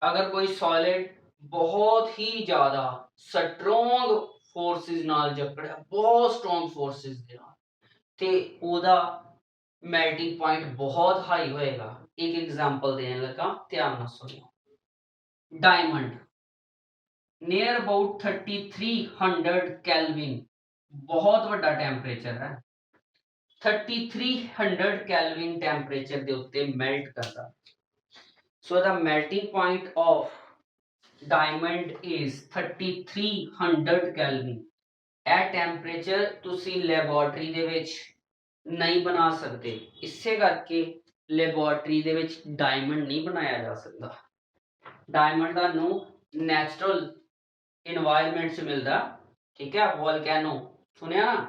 ਅਗਰ ਕੋਈ ਸੋਲਿਡ ਬਹੁਤ ਹੀ ਜ਼ਿਆਦਾ ਸਟਰੋਂਗ ਫੋਰਸਿਸ ਨਾਲ ਜਕੜਿਆ, ਬਹੁਤ ਸਟਰੋਂਗ ਫੋਰਸਿਸ ਦੇ ਨਾਲ, ਤੇ ਉਹਦਾ ਮੈਲਟਿੰਗ ਪੁਆਇੰਟ ਬਹੁਤ ਹਾਈ ਹੋਏਗਾ। ਇੱਕ ਐਗਜ਼ਾਮਪਲ ਦੇਣ ਲੱਗਾ, ਧਿਆਨ ਨਾਲ ਸੁਣਿਓ। ਡਾਇਮੰਡ ਨੀਅਰ ਅਬਾਊਟ 3300 ਕੈਲਵਿਨ, ਬਹੁਤ ਵੱਡਾ ਟੈਂਪਰੇਚਰ ਹੈ। 3300 ਕੈਲਵਿਨ ਟੈਂਪਰੇਚਰ ਦੇ ਉੱਤੇ ਮੈਲਟ ਕਰਦਾ। So the melting point of diamond is 3300 kelvin. ਇਹ ਟੈਂਪਰੇਚਰ ਤੁਸੀਂ ਲੈਬੋਰਟਰੀ ਦੇ ਵਿੱਚ ਨਹੀਂ ਬਣਾ ਸਕਦੇ, ਇਸੇ ਕਰਕੇ ਲੈਬੋਰਟਰੀ ਦੇ ਵਿੱਚ ਡਾਇਮੰਡ ਨਹੀਂ ਬਣਾਇਆ ਜਾ ਸਕਦਾ। ਡਾਇਮੰਡ ਤੁਹਾਨੂੰ ਨੈਚੁਰਲ ਇਨਵਾਇਰमेंट से मिलता, ठीक है, वोल्केनो सुनिया ना।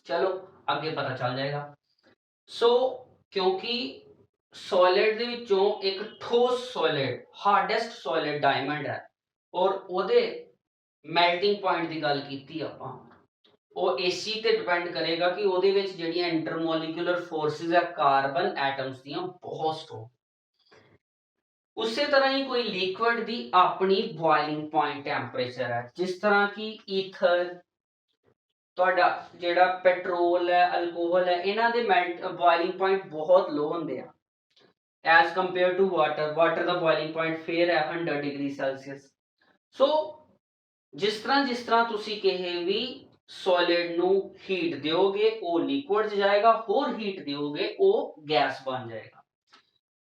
चलो आगे पता चल जाएगा। सो क्योंकि सॉलिड ਦੇ ਵਿੱਚੋਂ ਇੱਕ ਠੋਸ ਸੋਲਿਡ, ਹਾਰਡੈਸਟ ਸੋਲਿਡ ਡਾਇਮੰਡ ਹੈ ਔਰ ਉਹਦੇ ਮੈਲਟਿੰਗ ਪੁਆਇੰਟ ਦੀ ਗੱਲ ਕੀਤੀ ਆਪਾਂ, ਉਹ ਇਸ ਚੀਜ਼ ਤੇ ਡਿਪੈਂਡ ਕਰੇਗਾ ਕਿ ਉਹਦੇ ਵਿੱਚ ਜਿਹੜੀਆਂ ਇੰਟਰਮੋਲੀਕੂਲਰ ਫੋਰਸਿਸ ਹੈ ਕਾਰਬਨ ਐਟਮਸ ਦੀਆਂ, ਬਹੁਤ ਸਟਰੋਂਗ। ਉਸੇ ਤਰ੍ਹਾਂ ਹੀ ਕੋਈ ਲਿਕੁਇਡ ਦੀ ਆਪਣੀ ਬੋਇਲਿੰਗ ਪੁਆਇੰਟ ਟੈਂਪਰੇਚਰ ਹੈ। ਜਿਸ ਤਰ੍ਹਾਂ ਕਿ ਈਥਰ, ਤੁਹਾਡਾ ਜਿਹੜਾ ਪੈਟਰੋਲ ਹੈ, ਅਲਕੋਹਲ ਹੈ, ਇਹਨਾਂ ਦੇ ਬੋਇਲਿੰਗ ਪੁਆਇੰਟ ਬਹੁਤ ਲੋ ਹੁੰਦੇ ਆ as compare to water. Water ਦਾ ਬੋਇਲਿੰਗ ਪੁਆਇੰਟ ਫੇਰ ਹੈ 100 ਡਿਗਰੀ ਸੈਲਸੀਅਸ। ਸੋ ਜਿਸ ਤਰ੍ਹਾਂ ਤੁਸੀਂ ਕਿਸੇ ਵੀ ਸੋਲਿਡ ਨੂੰ ਹੀਟ ਦਿਓਗੇ ਉਹ ਲਿਕੁਇਡ 'ਚ ਜਾਏਗਾ, ਹੋਰ ਹੀਟ ਦਿਓਗੇ ਉਹ ਗੈਸ ਬਣ ਜਾਏਗਾ।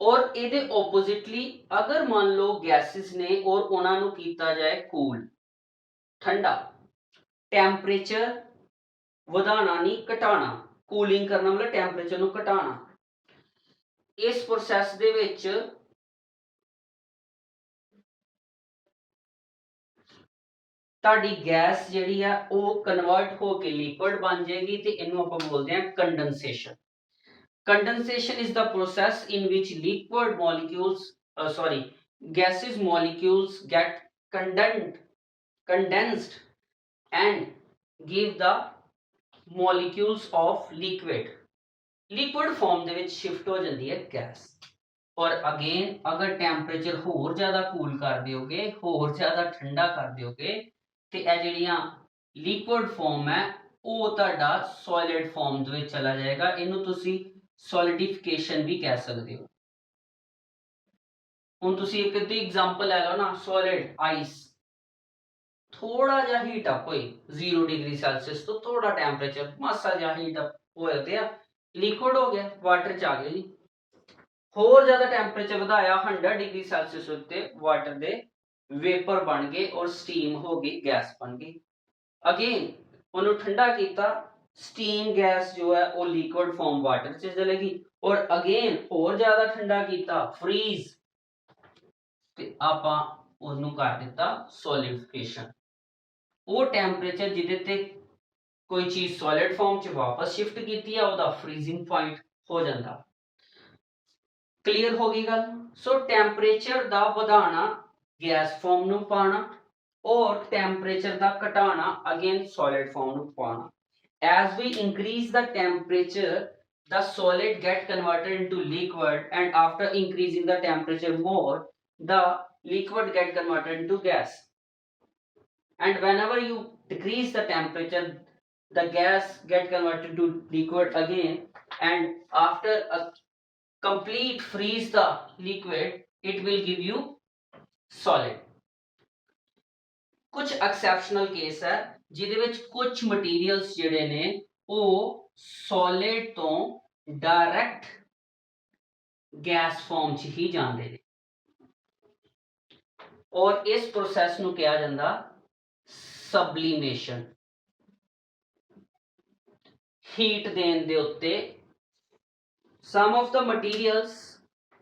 और ਇਹਦੇ oppositely अगर मान लो गैसेस ने और ਉਹਨਾਂ ਨੂੰ ਕੀਤਾ ਜਾਏ ਕੂਲ, ਠੰਡਾ, ਟੈਂਪਰੇਚਰ ਵਧਾਣਾ ਨਹੀਂ ਘਟਾਣਾ, ਕੂਲਿੰਗ ਕਰਨਾ ਮਤਲਬ ਟੈਂਪਰੇਚਰ ਨੂੰ ਘਟਾਣਾ। ਇਸ ਪ੍ਰੋਸੈਸ ਦੇ ਵਿੱਚ ਤੁਹਾਡੀ ਗੈਸ ਜਿਹੜੀ ਆ ਉਹ ਕਨਵਰਟ ਹੋ ਕੇ ਲਿਕੁਇਡ ਬਣ ਜਾਏਗੀ ਤੇ ਇਹਨੂੰ ਆਪਾਂ ਬੋਲਦੇ ਹਾਂ ਕੰਡੈਂਸੇਸ਼ਨ। Condensation is the process in which liquid molecules, gases molecules get condensed and give the molecules of liquid form ਦੇ ਵਿੱਚ shift ਹੋ ਜਾਂਦੀ ਹੈ ਗੈਸ। और again अगर temperature ਹੋਰ ਜ਼ਿਆਦਾ ਕੂਲ ਕਰ ਦਿਓਗੇ, ਹੋਰ ਜ਼ਿਆਦਾ ਠੰਡਾ ਕਰ ਦਿਓਗੇ ਤੇ ਇਹ ਜਿਹੜੀਆਂ liquid form ਹੈ ਉਹ ਤੁਹਾਡਾ solid form ਦੇ ਵਿੱਚ ਚਲਾ ਜਾਏਗਾ। ਇਹਨੂੰ ਤੁਸੀਂ ਸੋਲਿਡਿਫਿਕੇਸ਼ਨ ਵੀ ਕਹਿ ਸਕਦੇ ਹੋ। ਹੁਣ ਤੁਸੀਂ ਇੱਕ ਅੱਧੀ ਐਗਜ਼ਾਮਪਲ ਲੈ ਲਓ ਨਾ, ਸੋਲਿਡ ਆਈਸ ਥੋੜਾ ਜਿਹਾ ਹੀਟ ਅਪ ਹੋਈ 0 ਡਿਗਰੀ ਸੈਲਸੀਅਸ ਤੋਂ ਥੋੜਾ ਟੈਂਪਰੇਚਰ ਮਾਸਾ ਜਿਹਾ ਹੀਟ ਅਪ ਹੋਇਆ ਤੇ ਲਿਕੁਇਡ ਹੋ ਗਿਆ, ਵਾਟਰ ਚ ਆ ਗਿਆ ਜੀ। ਹੋਰ ਜ਼ਿਆਦਾ ਟੈਂਪਰੇਚਰ ਵਧਾਇਆ 100 ਡਿਗਰੀ ਸੈਲਸੀਅਸ ਉੱਤੇ, ਵਾਟਰ ਦੇ ਵੇਪਰ ਬਣ ਗਏ ਔਰ ਸਟੀਮ ਹੋ ਗਈ, ਗੈਸ ਬਣ ਗਈ। ਅਗੇਨ ਉਹਨੂੰ ਠੰਡਾ ਕੀਤਾ, स्टीम गैस जो है वो लिक्विड फॉर्म वाटर से चलेगी और अगेन और ज्यादा ठंडा किया फ्रीज ते आपां ओनू कर दिता सॉलिडिफिकेशन। वो टैंपरेचर जिदे ते कोई चीज सॉलिड फॉर्म च वापस शिफ्ट की है ओदा फ्रीजिंग पॉइंट हो जाता। क्लीयर हो गई गल। सो टैंपरेचर दा वधाना गैस फॉर्म नू पाना और टैंपरेचर दा घटाना अगेन सॉलिड फॉर्म नू पाना। As we increase the temperature, the solid get converted into liquid and after increasing the temperature more, the liquid get converted into gas. and whenever you decrease the temperature, the gas get converted to liquid again, and after a complete freeze the liquid, it will give you solid. ਕੁਝ exceptional case ਹੈ ਜਿਹਦੇ ਵਿੱਚ ਕੁਝ materials ਜਿਹੜੇ ਨੇ ਉਹ solid ਤੋਂ direct gas farm 'ਚ ਹੀ ਜਾਂਦੇ ਨੇ ਔਰ ਇਸ ਪ੍ਰੋਸੈਸ ਨੂੰ ਕਿਹਾ ਜਾਂਦਾ ਸਬਲੀਮੇਸ਼ਨ। ਹੀਟ ਦੇਣ ਦੇ ਉੱਤੇ some of the materials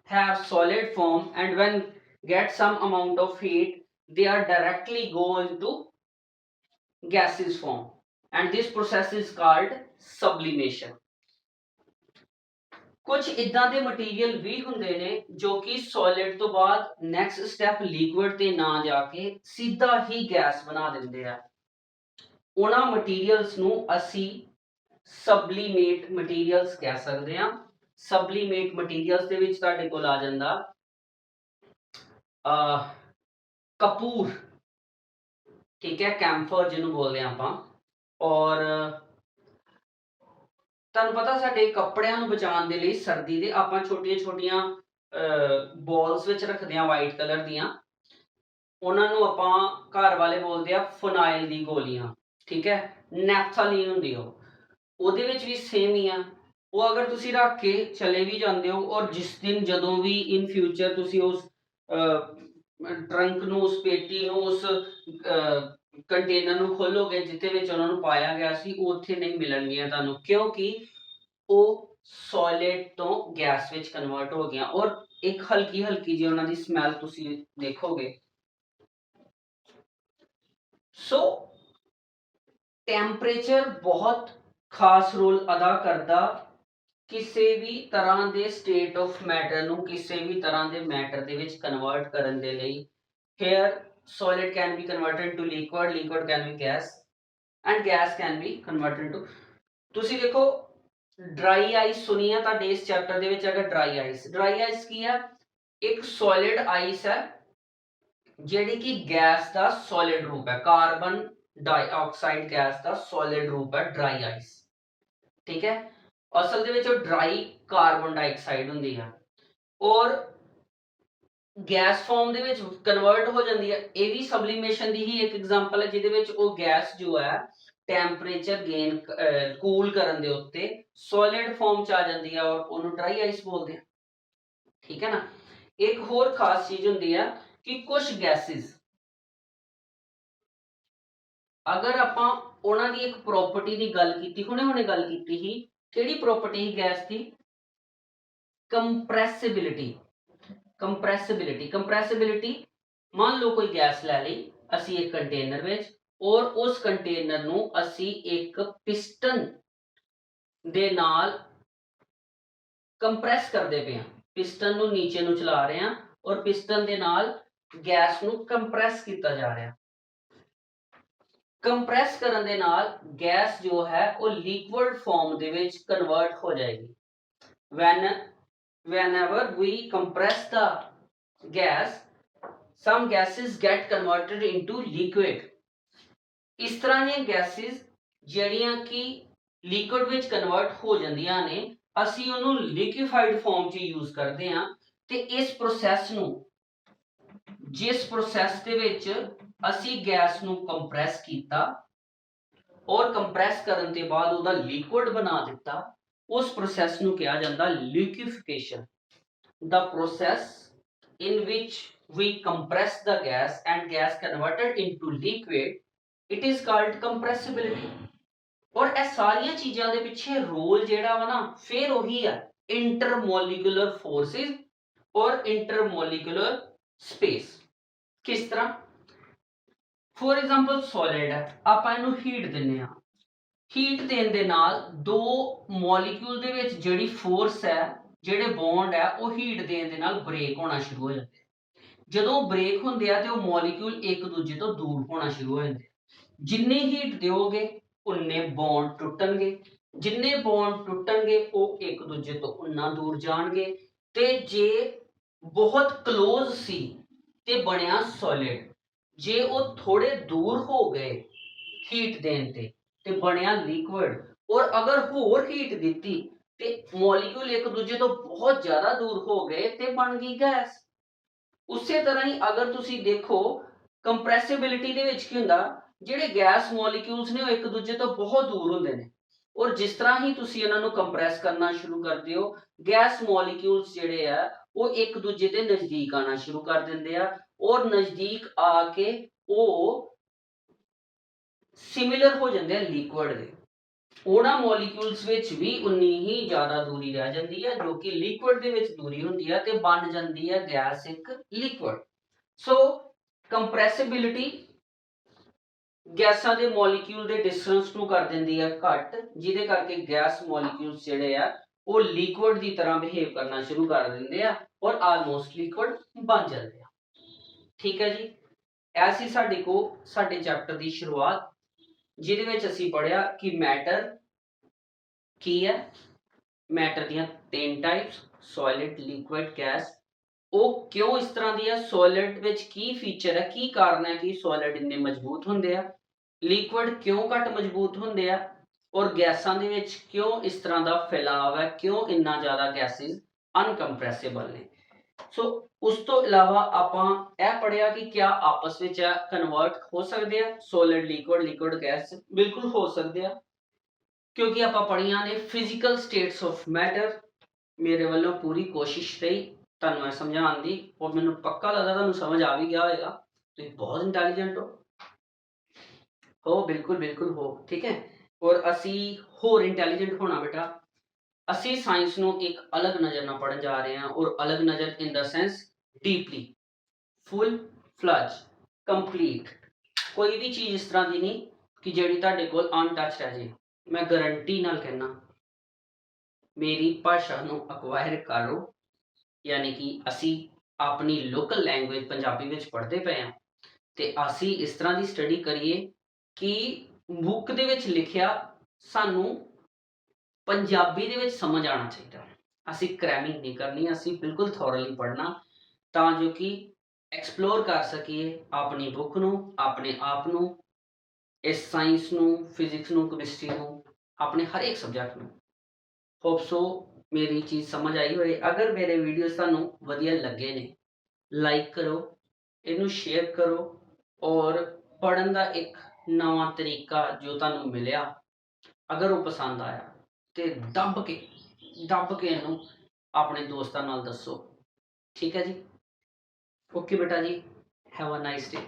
have solid form, and when get some amount of heat they are directly go into gaseous form, and this process is called sublimation। ਕੁਝ ਇਦਾਂ ਦੇ ਮਟੀਰੀਅਲ ਵੀ ਹੁੰਦੇ ਨੇ ਜੋ ਕਿ ਸੋਲਿਡ ਤੋਂ ਬਾਅਦ ਨੈਕਸਟ ਸਟੈਪ ਲਿਕੁਇਡ ਤੇ ਨਾ ਜਾ ਕੇ ਸਿੱਧਾ ਹੀ ਗੈਸ ਬਣਾ ਦਿੰਦੇ ਆ। ਉਹਨਾਂ ਮਟੀਰੀਅਲਸ ਨੂੰ ਅਸੀਂ ਸਬਲੀਮੇਟ ਮਟੀਰੀਅਲਸ ਕਹਿ ਸਕਦੇ ਹਾਂ। ਸਬਲੀਮੇਟ ਮਟੀਰੀਅਲਸ ਦੇ ਵਿੱਚ ਤੁਹਾਡੇ ਕੋਲ ਆ ਜਾਂਦਾ ਕਪੂਰ, ਠੀਕ ਹੈ, ਕੈਂਫਰ ਜਿਹਨੂੰ ਬੋਲਦੇ ਆ ਆਪਾਂ। ਔਰ ਤੁਹਾਨੂੰ ਪਤਾ ਸਾਡੇ ਕੱਪੜਿਆਂ ਨੂੰ ਬਚਾਉਣ ਦੇ ਲਈ ਸਰਦੀ ਦੇ ਆਪਾਂ ਛੋਟੀਆਂ ਛੋਟੀਆਂ ਬੋਲਸ ਵਿੱਚ ਰੱਖਦੇ ਆ ਵਾਈਟ ਕਲਰ ਦੀਆਂ, ਉਹਨਾਂ ਨੂੰ ਆਪਾਂ ਘਰ ਵਾਲੇ ਬੋਲਦੇ ਆ ਫਨਾਈਲ ਦੀ ਗੋਲੀਆਂ, ਠੀਕ ਹੈ, ਨੈਫਥਾਲੀਨ ਹੁੰਦੀ ਉਹਦੇ ਵਿੱਚ ਵੀ ਸੇਮ ਹੀ ਆ। ਉਹ ਅਗਰ ਤੁਸੀਂ ਰੱਖ ਕੇ ਚਲੇ ਵੀ ਜਾਂਦੇ ਹੋ ਔਰ ਜਿਸ ਦਿਨ ਜਦੋਂ ਵੀ ਇਨ ਫਿਊਚਰ ਤੁਸੀਂ ਉਸ ਟਰੰਕ ਨੂੰ, ਉਸ ਪੇਟੀ ਨੂੰ, ਉਸ ਕੰਟੇਨਰ ਨੂੰ ਖੋਲੋਗੇ ਜਿੱਥੇ ਵਿੱਚ ਉਹਨਾਂ ਨੂੰ ਪਾਇਆ ਗਿਆ ਸੀ, ਉੱਥੇ ਨਹੀਂ ਮਿਲਣਗੀਆਂ ਤੁਹਾਨੂੰ, ਕਿਉਂਕਿ ਉਹ ਸੋਲਿਡ ਤੋਂ ਗੈਸ ਵਿੱਚ ਕਨਵਰਟ ਹੋ ਗਿਆ ਔਰ ਇੱਕ ਹਲਕੀ ਹਲਕੀ ਜਿਹੀ ਉਹਨਾਂ ਦੀ ਸਮੈਲ ਤੁਸੀਂ ਦੇਖੋਗੇ। ਸੋ ਟੈਂਪਰੇਚਰ ਬਹੁਤ ਖਾਸ ਰੋਲ ਅਦਾ ਕਰਦਾ ਕਿਸੇ ਵੀ ਤਰ੍ਹਾਂ ਦੇ ਸਟੇਟ ਆਫ ਮੈਟਰ ਨੂੰ ਕਿਸੇ ਵੀ ਤਰ੍ਹਾਂ ਦੇ ਮੈਟਰ ਦੇ ਵਿੱਚ ਕਨਵਰਟ ਕਰਨ ਦੇ ਲਈ। Here solid can be converted into liquid, liquid can be gas, and gas can be converted into, ਤੁਸੀਂ ਦੇਖੋ ਡਰਾਈ ਆਈਸ ਸੁਣੀ ਆ ਤੁਹਾਡੇ ਇਸ ਚੈਪਟਰ ਦੇ ਵਿੱਚ। ਅਗਰ ਡਰਾਈ ਆਈਸ ਕੀ ਆ? ਇੱਕ ਸੋਲਿਡ ਆਈਸ ਹੈ ਜਿਹੜੀ ਕਿ ਗੈਸ ਦਾ ਸੋਲਿਡ ਰੂਪ ਹੈ, ਕਾਰਬਨ ਡਾਈਆਕਸਾਈਡ ਗੈਸ ਦਾ ਸੋਲਿਡ ਰੂਪ ਹੈ ਡਰਾਈ ਆਈਸ, ਠੀਕ ਹੈ। ਅਸਲ ਦੇ ਵਿੱਚ ਉਹ ਡਰਾਈ ਕਾਰਬਨ ਡਾਈਆਕਸਾਈਡ ਹੁੰਦੀ ਆ ਔਰ ਗੈਸ ਫਾਰਮ ਦੇ ਵਿੱਚ ਕਨਵਰਟ ਹੋ ਜਾਂਦੀ ਹੈ। ਇਹ ਵੀ ਸਬਲੀਮੇਸ਼ਨ ਦੀ ਹੀ ਇੱਕ ਐਗਜ਼ਾਮਪਲ ਹੈ ਜਿਹਦੇ ਵਿੱਚ ਉਹ ਗੈਸ ਜੋ ਹੈ ਟੈਂਪਰੇਚਰ ਗੇਨ ਕੂਲ ਕਰਨ ਦੇ ਉੱਤੇ ਸੋਲਿਡ ਫਾਰਮ 'ਚ ਆ ਜਾਂਦੀ ਹੈ ਔਰ ਉਹਨੂੰ ਡਰਾਈ ਆਈਸ ਬੋਲਦੇ ਆ, ਠੀਕ ਹੈ ਨਾ। ਇੱਕ ਹੋਰ ਖਾਸ ਚੀਜ਼ ਹੁੰਦੀ ਹੈ ਕਿ ਕੁਝ ਗੈਸਿਸ ਅਗਰ ਆਪਾਂ ਉਹਨਾਂ ਦੀ ਇੱਕ ਪ੍ਰੋਪਰਟੀ ਦੀ ਗੱਲ ਕੀਤੀ, ਹੁਣੇ ਗੱਲ ਕੀਤੀ ਸੀ, ਕਿਹੜੀ ਪ੍ਰੋਪਰਟੀ ਸੀ ਗੈਸ ਦੀ? ਕੰਪਰੈਸਿਬਿਲਿਟੀ। ਕੰਪਰੈਸਿਬਿਲਿਟੀ ਮੰਨ ਲਓ ਕੋਈ ਗੈਸ ਲੈ ਲਈ ਅਸੀਂ ਇੱਕ ਕੰਟੇਨਰ ਵਿੱਚ ਔਰ ਉਸ ਕੰਟੇਨਰ ਨੂੰ ਅਸੀਂ ਇੱਕ ਪਿਸਟਨ ਦੇ ਨਾਲ ਕੰਪਰੈਸ ਕਰਦੇ ਪਏ ਹਾਂ, ਪਿਸਟਨ ਨੂੰ ਨੀਚੇ ਨੂੰ ਚਲਾ ਰਹੇ ਹਾਂ ਔਰ ਪਿਸਟਨ ਦੇ ਨਾਲ ਗੈਸ ਨੂੰ ਕੰਪਰੈਸ ਕੀਤਾ ਜਾ ਰਿਹਾ। ਕੰਪਰੈਸ ਕਰਨ ਦੇ ਨਾਲ ਗੈਸ ਜੋ ਹੈ ਉਹ ਲਿਕੁਇਡ ਫਾਰਮ ਦੇ ਵਿੱਚ ਕਨਵਰਟ ਹੋ ਜਾਏਗੀ। whenever we compress the gas, some gases get converted into liquid। ਇਸ ਤਰ੍ਹਾਂ ਦੀਆਂ ਗੈਸਿਸ ਜਿਹੜੀਆਂ ਕਿ ਲਿਕੁਇਡ ਵਿੱਚ ਕਨਵਰਟ ਹੋ ਜਾਂਦੀਆਂ ਨੇ, ਅਸੀਂ ਉਹਨੂੰ ਲਿਕੁਇਫਾਈਡ ਫਾਰਮ 'ਚ ਯੂਜ਼ ਕਰਦੇ ਹਾਂ। ਤੇ ਇਸ ਪ੍ਰੋਸੈਸ ਨੂੰ, ਜਿਸ ਪ੍ਰੋਸੈਸ ਦੇ ਵਿੱਚ ਅਸੀਂ ਗੈਸ ਨੂੰ ਕੰਪਰੈਸ ਕੀਤਾ ਔਰ ਕੰਪਰੈਸ ਕਰਨ ਦੇ ਬਾਅਦ ਉਹਦਾ ਲਿਕੁਇਡ ਬਣਾ ਦਿੱਤਾ, ਉਸ ਪ੍ਰੋਸੈਸ ਨੂੰ ਕਿਹਾ ਜਾਂਦਾ ਲਿਕੁਇਫਿਕੇਸ਼ਨ। The process in which we compress the gas and gas converted into liquid, it is called compressibility। ਔਰ ਇਹ ਸਾਰੀਆਂ ਚੀਜ਼ਾਂ ਦੇ ਪਿੱਛੇ ਰੋਲ ਜਿਹੜਾ ਵਾ ਨਾ ਫਿਰ ਉਹੀ ਆ, ਇੰਟਰਮੋਲੀਕੂਲਰ ਫੋਰਸਿਸ ਔਰ ਇੰਟਰਮੋਲੀਕੂਲਰ ਸਪੇਸ। ਕਿਸ ਤਰ੍ਹਾਂ? ਫੋਰ ਐਗਜ਼ਾਮਪਲ ਸੋਲਿਡ ਹੈ, ਆਪਾਂ ਇਹਨੂੰ ਹੀਟ ਦਿੰਦੇ ਹਾਂ, ਹੀਟ ਦੇਣ ਦੇ ਨਾਲ ਦੋ ਮੋਲੀਕਿਊਲ ਦੇ ਵਿੱਚ ਜਿਹੜੀ ਫੋਰਸ ਹੈ, ਜਿਹੜੇ ਬੌਂਡ ਹੈ, ਉਹ ਹੀਟ ਦੇਣ ਦੇ ਨਾਲ ਬ੍ਰੇਕ ਹੋਣਾ ਸ਼ੁਰੂ ਹੋ ਜਾਂਦੇ। ਜਦੋਂ ਬ੍ਰੇਕ ਹੁੰਦੇ ਆ ਤੇ ਉਹ ਮੋਲੀਕਿਊਲ ਇੱਕ ਦੂਜੇ ਤੋਂ ਦੂਰ ਹੋਣਾ ਸ਼ੁਰੂ ਹੋ ਜਾਂਦੇ। ਜਿੰਨੀ ਹੀਟ ਦਿਓਗੇ ਉਨੇ ਬੌਂਡ ਟੁੱਟਣਗੇ, ਜਿੰਨੇ ਬੌਂਡ ਟੁੱਟਣਗੇ ਉਹ ਇੱਕ ਦੂਜੇ ਤੋਂ ਉਨਾ ਦੂਰ ਜਾਣਗੇ। ਤੇ ਜੇ ਬਹੁਤ ਕਲੋਜ਼ ਸੀ ਤੇ ਬਣਿਆ ਸੋਲਿਡ, जे वो थोड़े दूर हो गए हीट देन ते बनया लिक्विड, और अगर होर हीट दी ते मॉलिक्यूल एक दूजे तो बहुत ज्यादा दूर हो गए ते बन गई गैस। उसे तरह ही अगर तुसी देखो कंप्रेसिबिलिटी दे विच की हुंदा, ਜਿਹੜੇ ਗੈਸ ਮੋਲੀਕਿਊਲਸ ਨੇ ਉਹ ਇੱਕ ਦੂਜੇ ਤੋਂ ਬਹੁਤ ਦੂਰ ਹੁੰਦੇ ਨੇ, ਔਰ ਜਿਸ ਤਰ੍ਹਾਂ ਹੀ ਤੁਸੀਂ ਇਹਨਾਂ ਨੂੰ ਕੰਪਰੈਸ ਕਰਨਾ ਸ਼ੁਰੂ ਕਰਦੇ ਹੋ, ਗੈਸ ਮੋਲੀਕਿਊਲਸ ਜਿਹੜੇ ਆ ਉਹ ਇੱਕ ਦੂਜੇ ਦੇ ਨਜ਼ਦੀਕ ਆਣਾ ਸ਼ੁਰੂ ਕਰ ਦਿੰਦੇ ਆ, ਔਰ ਨਜ਼ਦੀਕ ਆ ਕੇ ਉਹ ਸਿਮਿਲਰ ਹੋ ਜਾਂਦੇ ਆ ਲਿਕੁਇਡ ਦੇ। ਉਹਨਾਂ ਮੋਲੀਕਿਊਲਸ ਵਿੱਚ ਵੀ ਉਨੀ ਹੀ ਜ਼ਿਆਦਾ ਦੂਰੀ ਰਹਿ ਜਾਂਦੀ ਹੈ ਜੋ ਕਿ ਲਿਕੁਇਡ ਦੇ ਵਿੱਚ ਦੂਰੀ ਹੁੰਦੀ ਹੈ ਤੇ ਬਣ ਜਾਂਦੀ ਹੈ ਗੈਸ ਇੱਕ ਲਿਕੁਇਡ। ਸੋ ਕੰਪਰੈਸਿਬਿਲਿਟੀ ਗੈਸਾਂ ਦੇ ਮੋਲੀਕਿਊਲ ਦੇ ਡਿਸਟੈਂਸ ਨੂੰ ਕਰ ਦਿੰਦੀ ਹੈ ਘੱਟ, ਜਿਹਦੇ ਕਰਕੇ ਗੈਸ ਮੋਲੀਕਿਊਲਸ ਜਿਹੜੇ ਆ ਉਹ ਲਿਕੁਇਡ ਦੀ ਤਰ੍ਹਾਂ ਬਿਹੇਵ ਕਰਨਾ ਸ਼ੁਰੂ ਕਰ ਦਿੰਦੇ ਆ ਔਰ ਆਲਮੋਸਟ ਲਿਕੁਇਡ ਬਣ ਜਾਂਦੇ ਆ। ਠੀਕ ਹੈ ਜੀ, ਐਸੀ ਸਾਡੇ ਚੈਪਟਰ ਦੀ ਸ਼ੁਰੂਆਤ, ਜਿਹਦੇ ਵਿੱਚ ਅਸੀਂ ਪੜ੍ਹਿਆ ਕਿ ਮੈਟਰ ਕੀ ਹੈ, ਮੈਟਰ ਦੀਆਂ ਤਿੰਨ ਟਾਈਪਸ, ਸੋਲਿਡ, ਲਿਕੁਇਡ, ਗੈਸ। ਉਹ ਕਿਉਂ ਇਸ ਤਰ੍ਹਾਂ ਦੀ ਹੈ, ਸੋਲਿਡ ਵਿੱਚ ਕੀ ਫੀਚਰ ਹੈ, ਕੀ ਕਾਰਨ ਹੈ ਕਿ ਸੋਲਿਡ ਇੰਨੇ ਮਜ਼ਬੂਤ ਹੁੰਦੇ ਆ, ਲਿਕੁਇਡ ਕਿਉਂ ਘੱਟ ਮਜ਼ਬੂਤ ਹੁੰਦੇ ਆ, ਔਰ ਗੈਸਾਂ ਦੇ ਵਿੱਚ ਕਿਉਂ ਇਸ ਤਰ੍ਹਾਂ ਦਾ ਫੈਲਾਵ ਹੈ, ਕਿਉਂ ਇੰਨਾ ਜ਼ਿਆਦਾ ਗੈਸਿਸ ਅਨਕੰਪਰੈਸਿਬਲ ਨੇ। ਸੋ ਉਸ ਤੋਂ ਇਲਾਵਾ ਆਪਾਂ ਇਹ ਪੜਿਆ ਕਿ ਕਿਆ ਆਪਸ ਵਿੱਚ ਕਨਵਰਟ ਹੋ ਸਕਦੇ ਆ, ਸੋਲਿਡ ਲਿਕੁਇਡ, ਲਿਕੁਇਡ ਗੈਸ, ਬਿਲਕੁਲ ਹੋ ਸਕਦੇ ਆ, ਕਿਉਂਕਿ ਆਪਾਂ ਪੜੀਆਂ ਨੇ ਫਿਜ਼ੀਕਲ ਸਟੇਟਸ ਆਫ ਮੈਟਰ। ਮੇਰੇ ਵੱਲੋਂ ਪੂਰੀ ਕੋਸ਼ਿਸ਼ ਰਹੀ ਤੁਹਾਨੂੰ ਇਹ ਸਮਝਾਉਣ ਦੀ, ਔਰ ਮੈਨੂੰ ਪੱਕਾ ਲੱਗਦਾ ਤੁਹਾਨੂੰ ਸਮਝ ਆ ਵੀ ਗਿਆ ਹੋਏਗਾ, ਤੁਸੀਂ ਬਹੁਤ ਇੰਟੈਲੀਜੈਂਟ ਹੋ, ਬਿਲਕੁਲ ਬਿਲकुल ਹੋ, ठीक है। ਔਰ ਅਸੀਂ ਹੋਰ ਇੰਟੈਲੀਜੈਂਟ ਹੋਣਾ ਬੇਟਾ, ਅਸੀਂ ਸਾਇੰਸ ਨੂੰ ਇੱਕ ਅਲੱਗ ਨਜ਼ਰ ਨਾਲ ਪੜਨ ਜਾ ਰਹੇ ਹਾਂ, ਔਰ ਅਲੱਗ ਨਜ਼ਰ ਇਨ ਦਾ ਸੈਂਸ ਡੀਪਲੀ, ਫੁੱਲ ਫਲਜ, ਕੰਪਲੀਟ। ਕੋਈ ਵੀ ਚੀਜ਼ ਇਸ ਤਰ੍ਹਾਂ ਦੀ ਨਹੀਂ ਕਿ ਜਿਹੜੀ ਤੁਹਾਡੇ ਕੋਲ ਅਨਟੱਚ ਰਹਿ ਜੇ। ਮੈਂ ਗਾਰੰਟੀ ਨਾਲ ਕਹਿਣਾ, ਮੇਰੀ ਭਾਸ਼ਾ ਨੂੰ ਅਕਵਾਇਰ ਕਰੋ, ਯਾਨੀ ਕਿ ਅਸੀਂ ਆਪਣੀ ਲੋਕਲ ਲੈਂਗੁਏਜ ਪੰਜਾਬੀ ਵਿੱਚ ਪੜ੍ਹਦੇ ਪਏ ਹਾਂ, ਤੇ ਅਸੀਂ ਇਸ ਤਰ੍ਹਾਂ ਦੀ ਸਟੱਡੀ ਕਰੀਏ ਕਿ ਬੁੱਕ ਦੇ ਵਿੱਚ ਲਿਖਿਆ ਸਾਨੂੰ ਪੰਜਾਬੀ ਦੇ ਵਿੱਚ ਸਮਝ ਆਉਣਾ ਚਾਹੀਦਾ। ਅਸੀਂ ਕ੍ਰੈਮਿੰਗ ਨਹੀਂ ਕਰਨੀ, ਅਸੀਂ ਬਿਲਕੁਲ ਥੋਰਲੀ ਪੜ੍ਹਨਾ, ਤਾਂ ਜੋ ਕਿ ਐਕਸਪਲੋਰ ਕਰ ਸਕੀਏ ਆਪਣੀ ਬੁੱਕ ਨੂੰ, ਆਪਣੇ ਆਪ ਨੂੰ, ਇਸ ਸਾਇੰਸ ਨੂੰ, ਫਿਜ਼ਿਕਸ ਨੂੰ, ਕੈਮਿਸਟਰੀ ਨੂੰ, ਆਪਣੇ ਹਰ ਇੱਕ ਸਬਜੈਕਟ ਨੂੰ। ਹੋਪ ਸੋ ਮੇਰੀ ਚੀਜ਼ ਸਮਝ ਆਈ ਹੋਏ। ਅਗਰ ਮੇਰੇ ਵੀਡੀਓਜ਼ ਤੁਹਾਨੂੰ ਵਧੀਆ ਲੱਗੇ ਨੇ, ਲਾਈਕ ਕਰੋ, ਇਹਨੂੰ ਸ਼ੇਅਰ ਕਰੋ, ਔਰ ਪੜ੍ਹਨ ਦਾ ਇੱਕ ਨਵਾਂ ਤਰੀਕਾ ਜੋ ਤੁਹਾਨੂੰ ਮਿਲਿਆ, ਅਗਰ ਉਹ ਪਸੰਦ ਆਇਆ ਤੇ ਦੱਬ ਕੇ ਇਹਨੂੰ ਆਪਣੇ ਦੋਸਤਾਂ ਨਾਲ ਦੱਸੋ। ਠੀਕ ਹੈ ਜੀ, ਓਕੇ ਬੇਟਾ ਜੀ, ਹੈਵ ਅ ਨਾਈਸ ਡੇ।